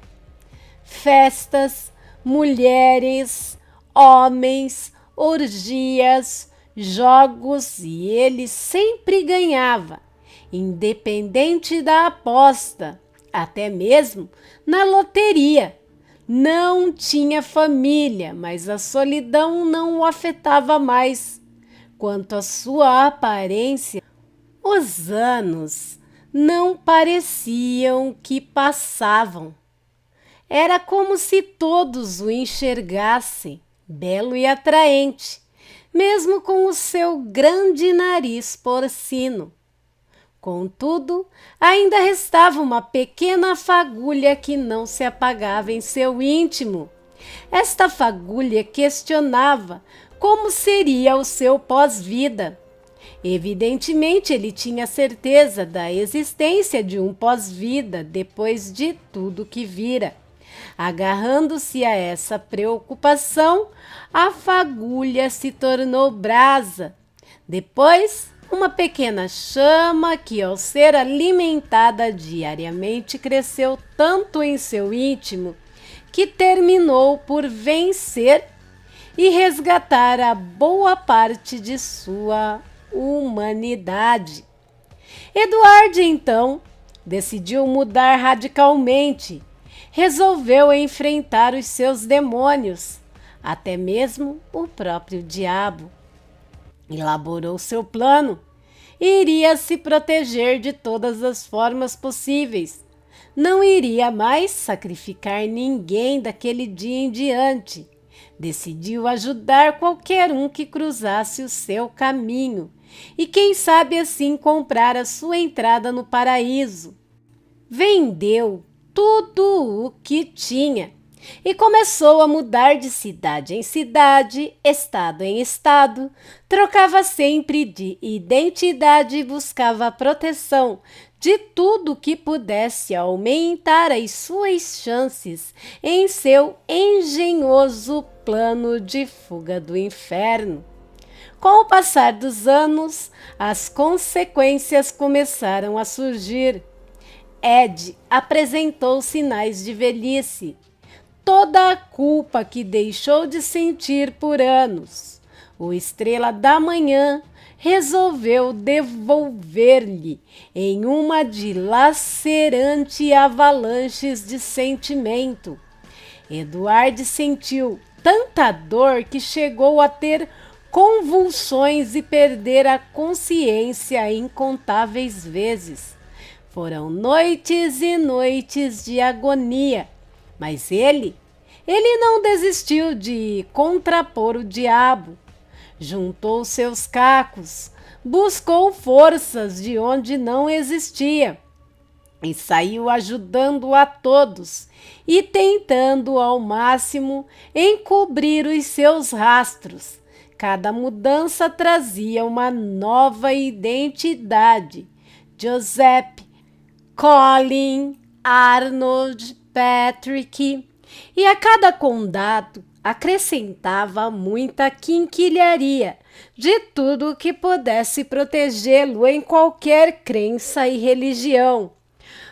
festas, mulheres, homens, orgias, jogos, e ele sempre ganhava, independente da aposta, até mesmo na loteria. Não tinha família, mas a solidão não o afetava mais. Quanto à sua aparência, os anos não pareciam que passavam. Era como se todos o enxergassem, belo e atraente, mesmo com o seu grande nariz porcino. Contudo, ainda restava uma pequena fagulha que não se apagava em seu íntimo. Esta fagulha questionava como seria o seu pós-vida. Evidentemente, ele tinha certeza da existência de um pós-vida depois de tudo que vira. Agarrando-se a essa preocupação, a fagulha se tornou brasa. Depois, uma pequena chama que, ao ser alimentada diariamente, cresceu tanto em seu íntimo que terminou por vencer e resgatar a boa parte de sua humanidade. Eduardo, então, decidiu mudar radicalmente. Resolveu enfrentar os seus demônios, até mesmo o próprio diabo. Elaborou seu plano. Iria se proteger de todas as formas possíveis. Não iria mais sacrificar ninguém daquele dia em diante. Decidiu ajudar qualquer um que cruzasse o seu caminho e quem sabe assim comprar a sua entrada no paraíso. Vendeu tudo o que tinha e começou a mudar de cidade em cidade, estado em estado, trocava sempre de identidade e buscava a proteção de tudo que pudesse aumentar as suas chances em seu engenhoso plano de fuga do inferno. Com o passar dos anos, as consequências começaram a surgir. Ed apresentou sinais de velhice, toda a culpa que deixou de sentir por anos. O Estrela da Manhã resolveu devolver-lhe em uma dilacerante avalanche de sentimento. Eduardo sentiu tanta dor que chegou a ter convulsões e perder a consciência incontáveis vezes. Foram noites e noites de agonia, mas ele não desistiu de contrapor o diabo. Juntou seus cacos, buscou forças de onde não existia e saiu ajudando a todos e tentando ao máximo encobrir os seus rastros. Cada mudança trazia uma nova identidade. Joseph, Colin, Arnold, Patrick, e a cada condado acrescentava muita quinquilharia de tudo que pudesse protegê-lo em qualquer crença e religião.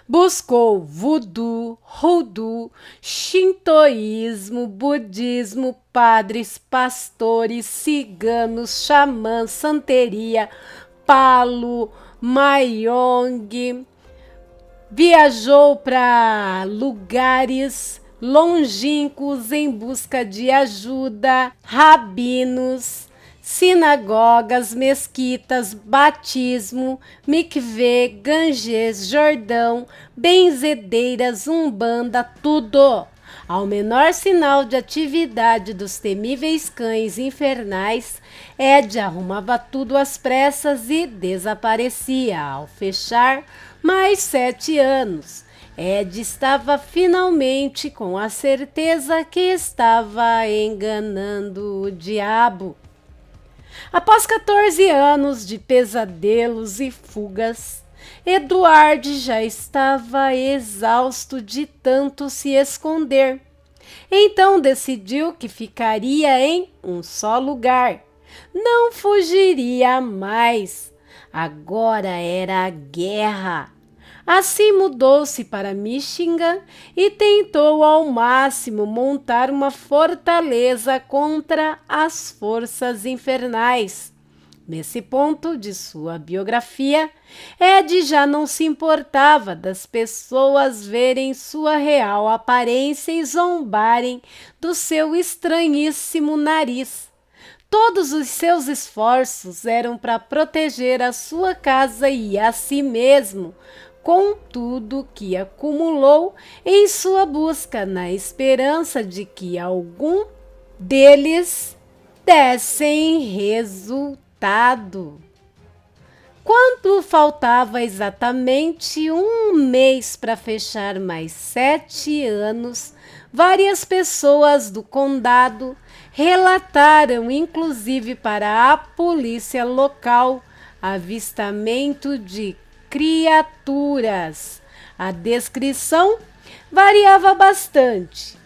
Buscou voodoo, hoodoo, shintoísmo, budismo, padres, pastores, ciganos, xamãs, santeria, palo, mayong. Viajou para lugares longínquos em busca de ajuda, rabinos, sinagogas, mesquitas, batismo, mikvê, ganges, Jordão, benzedeiras, umbanda, tudo. Ao menor sinal de atividade dos temíveis cães infernais, Ed arrumava tudo às pressas e desaparecia. Ao fechar mais 7 anos, Ed estava finalmente com a certeza que estava enganando o diabo. Após 14 anos de pesadelos e fugas, Eduardo já estava exausto de tanto se esconder. Então decidiu que ficaria em um só lugar. Não fugiria mais. Agora era a guerra. Assim mudou-se para Michigan e tentou ao máximo montar uma fortaleza contra as forças infernais. Nesse ponto de sua biografia, Ed já não se importava das pessoas verem sua real aparência e zombarem do seu estranhíssimo nariz. Todos os seus esforços eram para proteger a sua casa e a si mesmo, com tudo que acumulou em sua busca, na esperança de que algum deles dessem resultado. Quando faltava exatamente um mês para fechar mais 7 anos, várias pessoas do condado relataram, inclusive para a polícia local, avistamento de criaturas. A descrição variava bastante.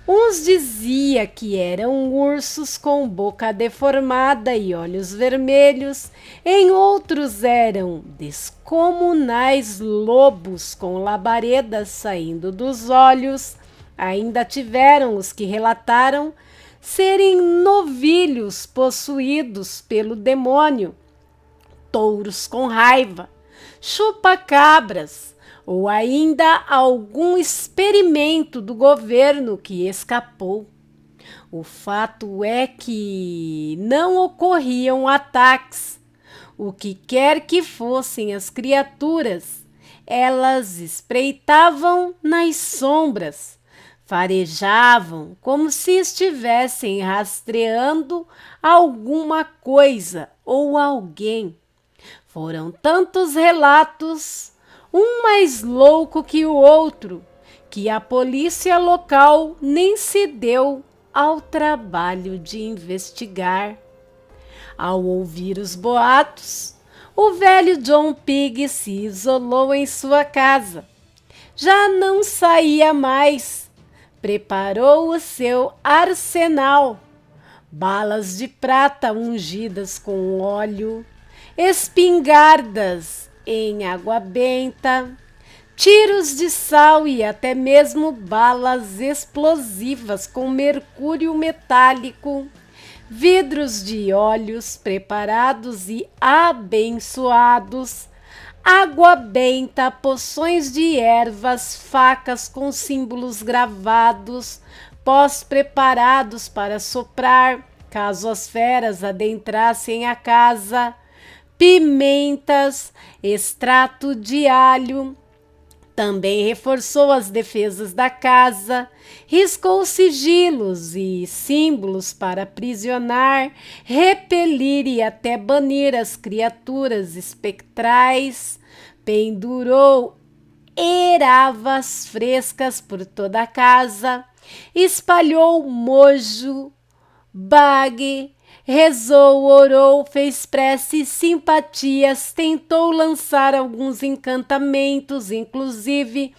Uns diziam que eram ursos com boca deformada e olhos vermelhos, em outros eram descomunais lobos com labaredas saindo dos olhos. Ainda tiveram os que relataram serem novilhos possuídos pelo demônio, touros com raiva, chupa-cabras, ou ainda algum experimento do governo que escapou. O fato é que não ocorriam ataques. O que quer que fossem as criaturas, elas espreitavam nas sombras, farejavam como se estivessem rastreando alguma coisa ou alguém. Foram tantos relatos, um mais louco que o outro, que a polícia local nem se deu ao trabalho de investigar. Ao ouvir os boatos, o velho John Pig se isolou em sua casa. Já não saía mais. Preparou o seu arsenal, balas de prata ungidas com óleo, espingardas em água benta, tiros de sal e até mesmo balas explosivas com mercúrio metálico, vidros de óleos preparados e abençoados, água benta, poções de ervas, facas com símbolos gravados, pós preparados para soprar, caso as feras adentrassem a casa, pimentas, extrato de alho. Também reforçou as defesas da casa, riscou sigilos e símbolos para aprisionar, repelir e até banir as criaturas espectrais, pendurou eravas frescas por toda a casa, espalhou mojo, bague, rezou, orou, fez preces, simpatias, tentou lançar alguns encantamentos, inclusive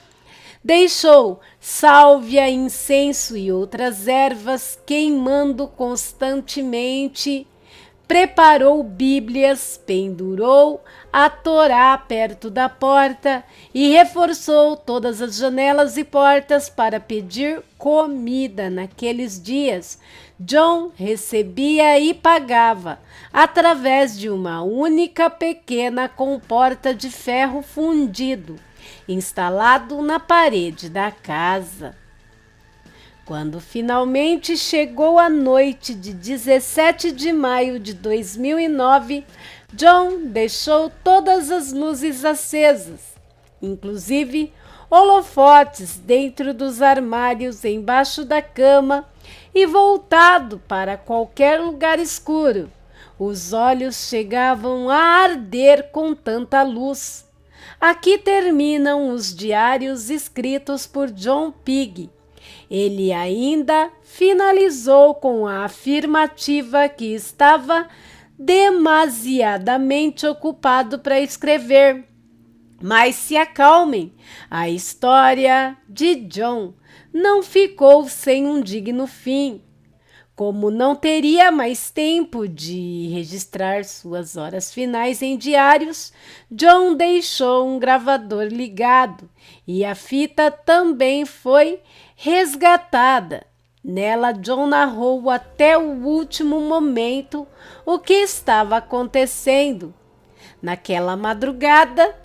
deixou sálvia, incenso e outras ervas queimando constantemente, preparou bíblias, pendurou a Torá perto da porta e reforçou todas as janelas e portas para pedir comida. Naqueles dias, John recebia e pagava através de uma única pequena comporta de ferro fundido, instalado na parede da casa. Quando finalmente chegou a noite de 17 de maio de 2009, John deixou todas as luzes acesas, inclusive holofotes dentro dos armários embaixo da cama e voltado para qualquer lugar escuro. Os olhos chegavam a arder com tanta luz. Aqui terminam os diários escritos por John Pig. Ele ainda finalizou com a afirmativa que estava demasiadamente ocupado para escrever. Mas se acalmem, a história de John não ficou sem um digno fim. Como não teria mais tempo de registrar suas horas finais em diários, John deixou um gravador ligado e a fita também foi resgatada. Nela, John narrou até o último momento o que estava acontecendo. Naquela madrugada,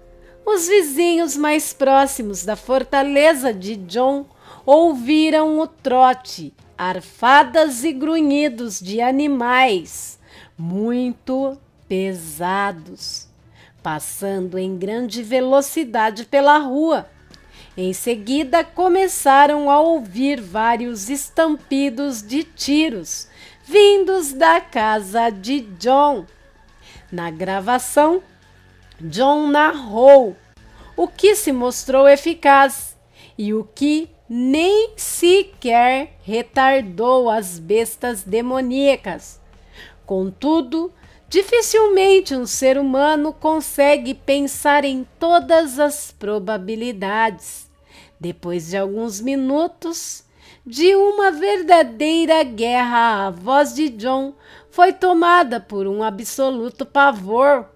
os vizinhos mais próximos da fortaleza de John ouviram o trote, arfadas e grunhidos de animais muito pesados, passando em grande velocidade pela rua. Em seguida, começaram a ouvir vários estampidos de tiros vindos da casa de John. Na gravação, John narrou o que se mostrou eficaz e o que nem sequer retardou as bestas demoníacas. Contudo, dificilmente um ser humano consegue pensar em todas as probabilidades. Depois de alguns minutos de uma verdadeira guerra, a voz de John foi tomada por um absoluto pavor.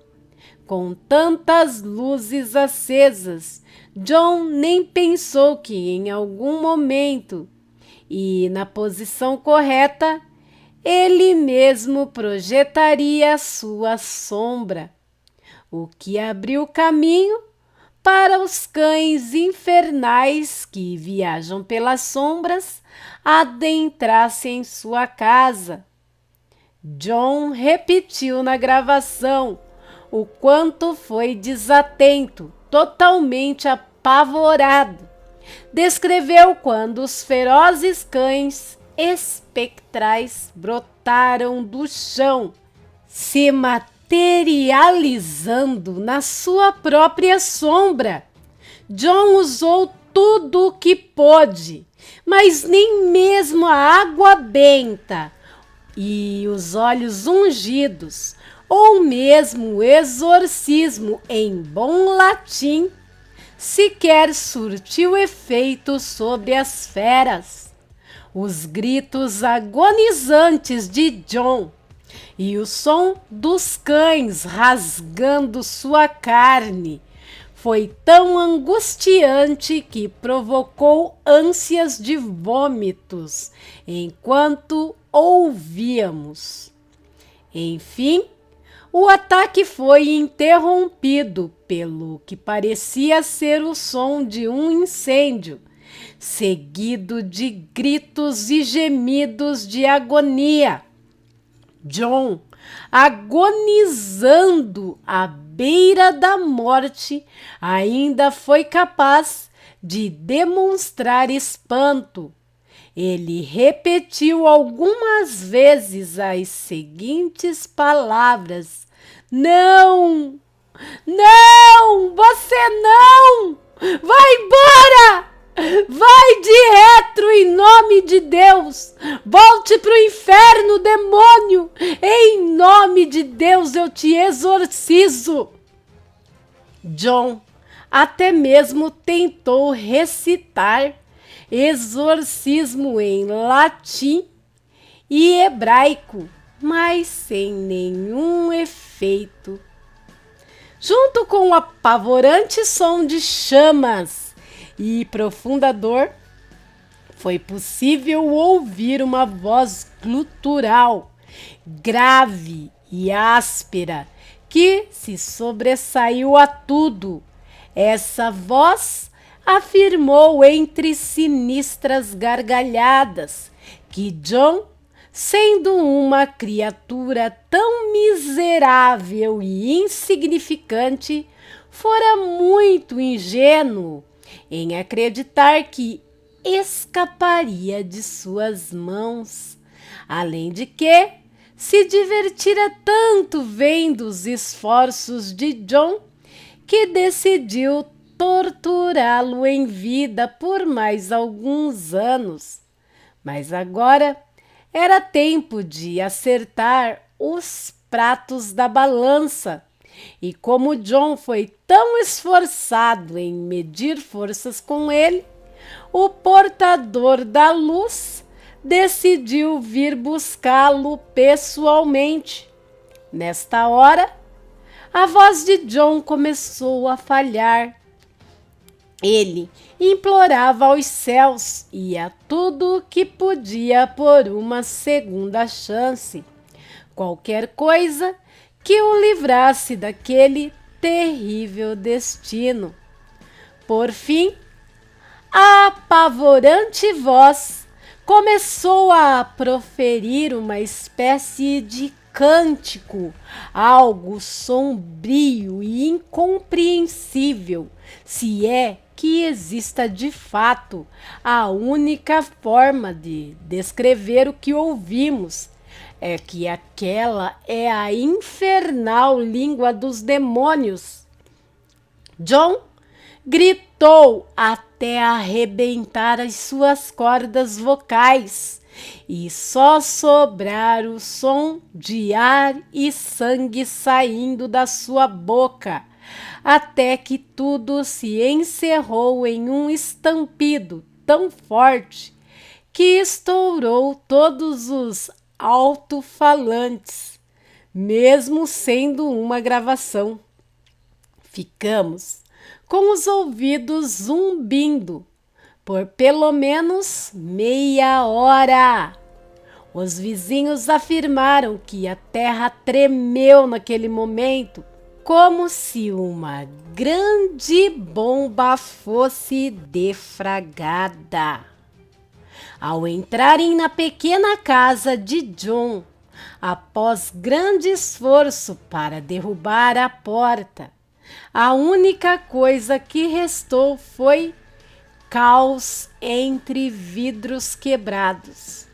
Com tantas luzes acesas, John nem pensou que em algum momento e na posição correta, ele mesmo projetaria sua sombra, o que abriu caminho para os cães infernais que viajam pelas sombras adentrassem sua casa. John repetiu na gravação o quanto foi desatento, totalmente apavorado. Descreveu quando os ferozes cães espectrais brotaram do chão, se materializando na sua própria sombra. John usou tudo o que pôde, mas nem mesmo a água benta e os olhos ungidos, ou mesmo o exorcismo em bom latim, sequer surtiu efeito sobre as feras. Os gritos agonizantes de John e o som dos cães rasgando sua carne foi tão angustiante que provocou ânsias de vômitos enquanto ouvíamos. Enfim, o ataque foi interrompido pelo que parecia ser o som de um incêndio, seguido de gritos e gemidos de agonia. John, agonizando à beira da morte, ainda foi capaz de demonstrar espanto. Ele repetiu algumas vezes as seguintes palavras: "Não! Não! Você não! Vai embora! Vai de retro em nome de Deus! Volte para o inferno, demônio! Em nome de Deus eu te exorcizo!" John até mesmo tentou recitar exorcismo em latim e hebraico, mas sem nenhum efeito. Junto com o apavorante som de chamas e profunda dor, foi possível ouvir uma voz gutural, grave e áspera, que se sobressaiu a tudo. Essa voz afirmou entre sinistras gargalhadas que John, sendo uma criatura tão miserável e insignificante, fora muito ingênuo em acreditar que escaparia de suas mãos, além de que se divertira tanto vendo os esforços de John que decidiu torturá-lo em vida por mais alguns anos. Mas agora era tempo de acertar os pratos da balança. E como John foi tão esforçado em medir forças com ele, o portador da luz decidiu vir buscá-lo pessoalmente. Nesta hora, a voz de John começou a falhar. Ele implorava aos céus e a tudo que podia por uma segunda chance, qualquer coisa que o livrasse daquele terrível destino. Por fim, a apavorante voz começou a proferir uma espécie de cântico, algo sombrio e incompreensível, se é que exista de fato a única forma de descrever o que ouvimos. É que aquela é a infernal língua dos demônios. John gritou até arrebentar as suas cordas vocais e só sobrar o som de ar e sangue saindo da sua boca, até que tudo se encerrou em um estampido tão forte que estourou todos os alto-falantes, mesmo sendo uma gravação. Ficamos com os ouvidos zumbindo por pelo menos meia hora. Os vizinhos afirmaram que a terra tremeu naquele momento, como se uma grande bomba fosse defragada. Ao entrarem na pequena casa de John, após grande esforço para derrubar a porta, a única coisa que restou foi caos entre vidros quebrados,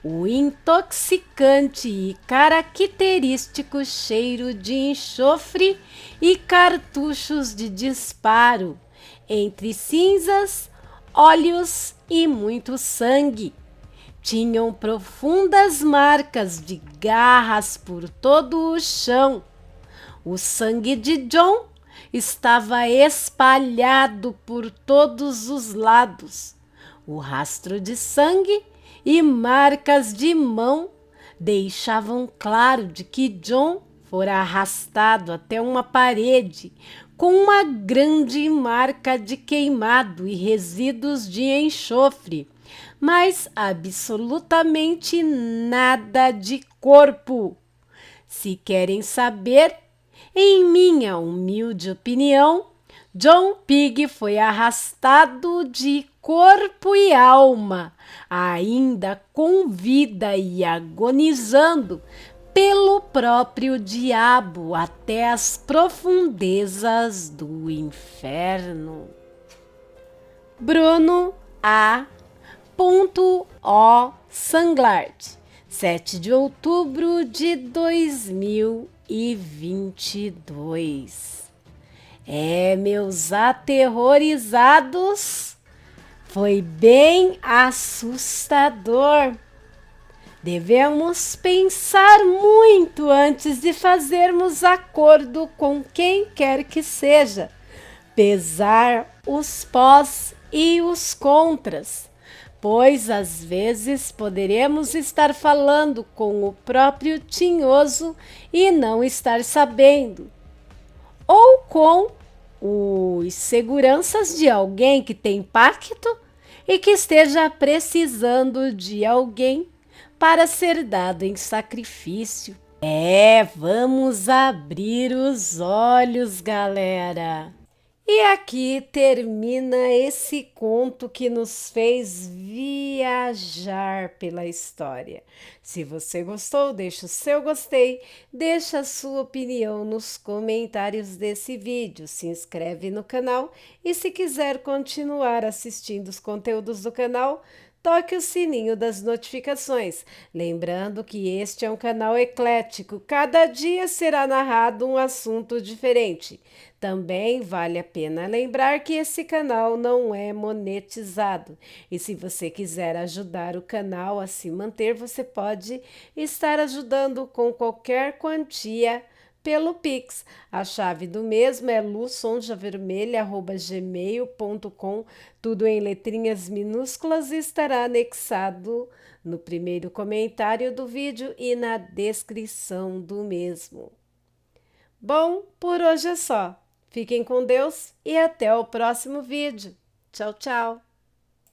o intoxicante e característico cheiro de enxofre e cartuchos de disparo, entre cinzas, óleos e muito sangue. Tinham profundas marcas de garras por todo o chão. O sangue de John estava espalhado por todos os lados. O rastro de sangue e marcas de mão deixavam claro de que John fora arrastado até uma parede com uma grande marca de queimado e resíduos de enxofre, mas absolutamente nada de corpo. Se querem saber, em minha humilde opinião, John Pig foi arrastado de corpo e alma, ainda com vida e agonizando, pelo próprio diabo até as profundezas do inferno. Bruno A. O. Sanglard, 7 de outubro de 2022. Meus aterrorizados, foi bem assustador. Devemos pensar muito antes de fazermos acordo com quem quer que seja, pesar os pós e os contras, pois às vezes poderemos estar falando com o próprio tinhoso e não estar sabendo, ou com os seguranças de alguém que tem pacto e que esteja precisando de alguém para ser dado em sacrifício. Vamos abrir os olhos, galera. E aqui termina esse conto que nos fez viajar pela história. Se você gostou, deixa o seu gostei, deixa a sua opinião nos comentários desse vídeo, se inscreve no canal e se quiser continuar assistindo os conteúdos do canal, toque o sininho das notificações. Lembrando que este é um canal eclético, cada dia será narrado um assunto diferente. Também vale a pena lembrar que esse canal não é monetizado. E se você quiser ajudar o canal a se manter, você pode estar ajudando com qualquer quantia pelo Pix. A chave do mesmo é lusonjavermelha@gmail.com, tudo em letrinhas minúsculas, e estará anexado no primeiro comentário do vídeo e na descrição do mesmo. Bom, por hoje é só. Fiquem com Deus e até o próximo vídeo. Tchau, tchau!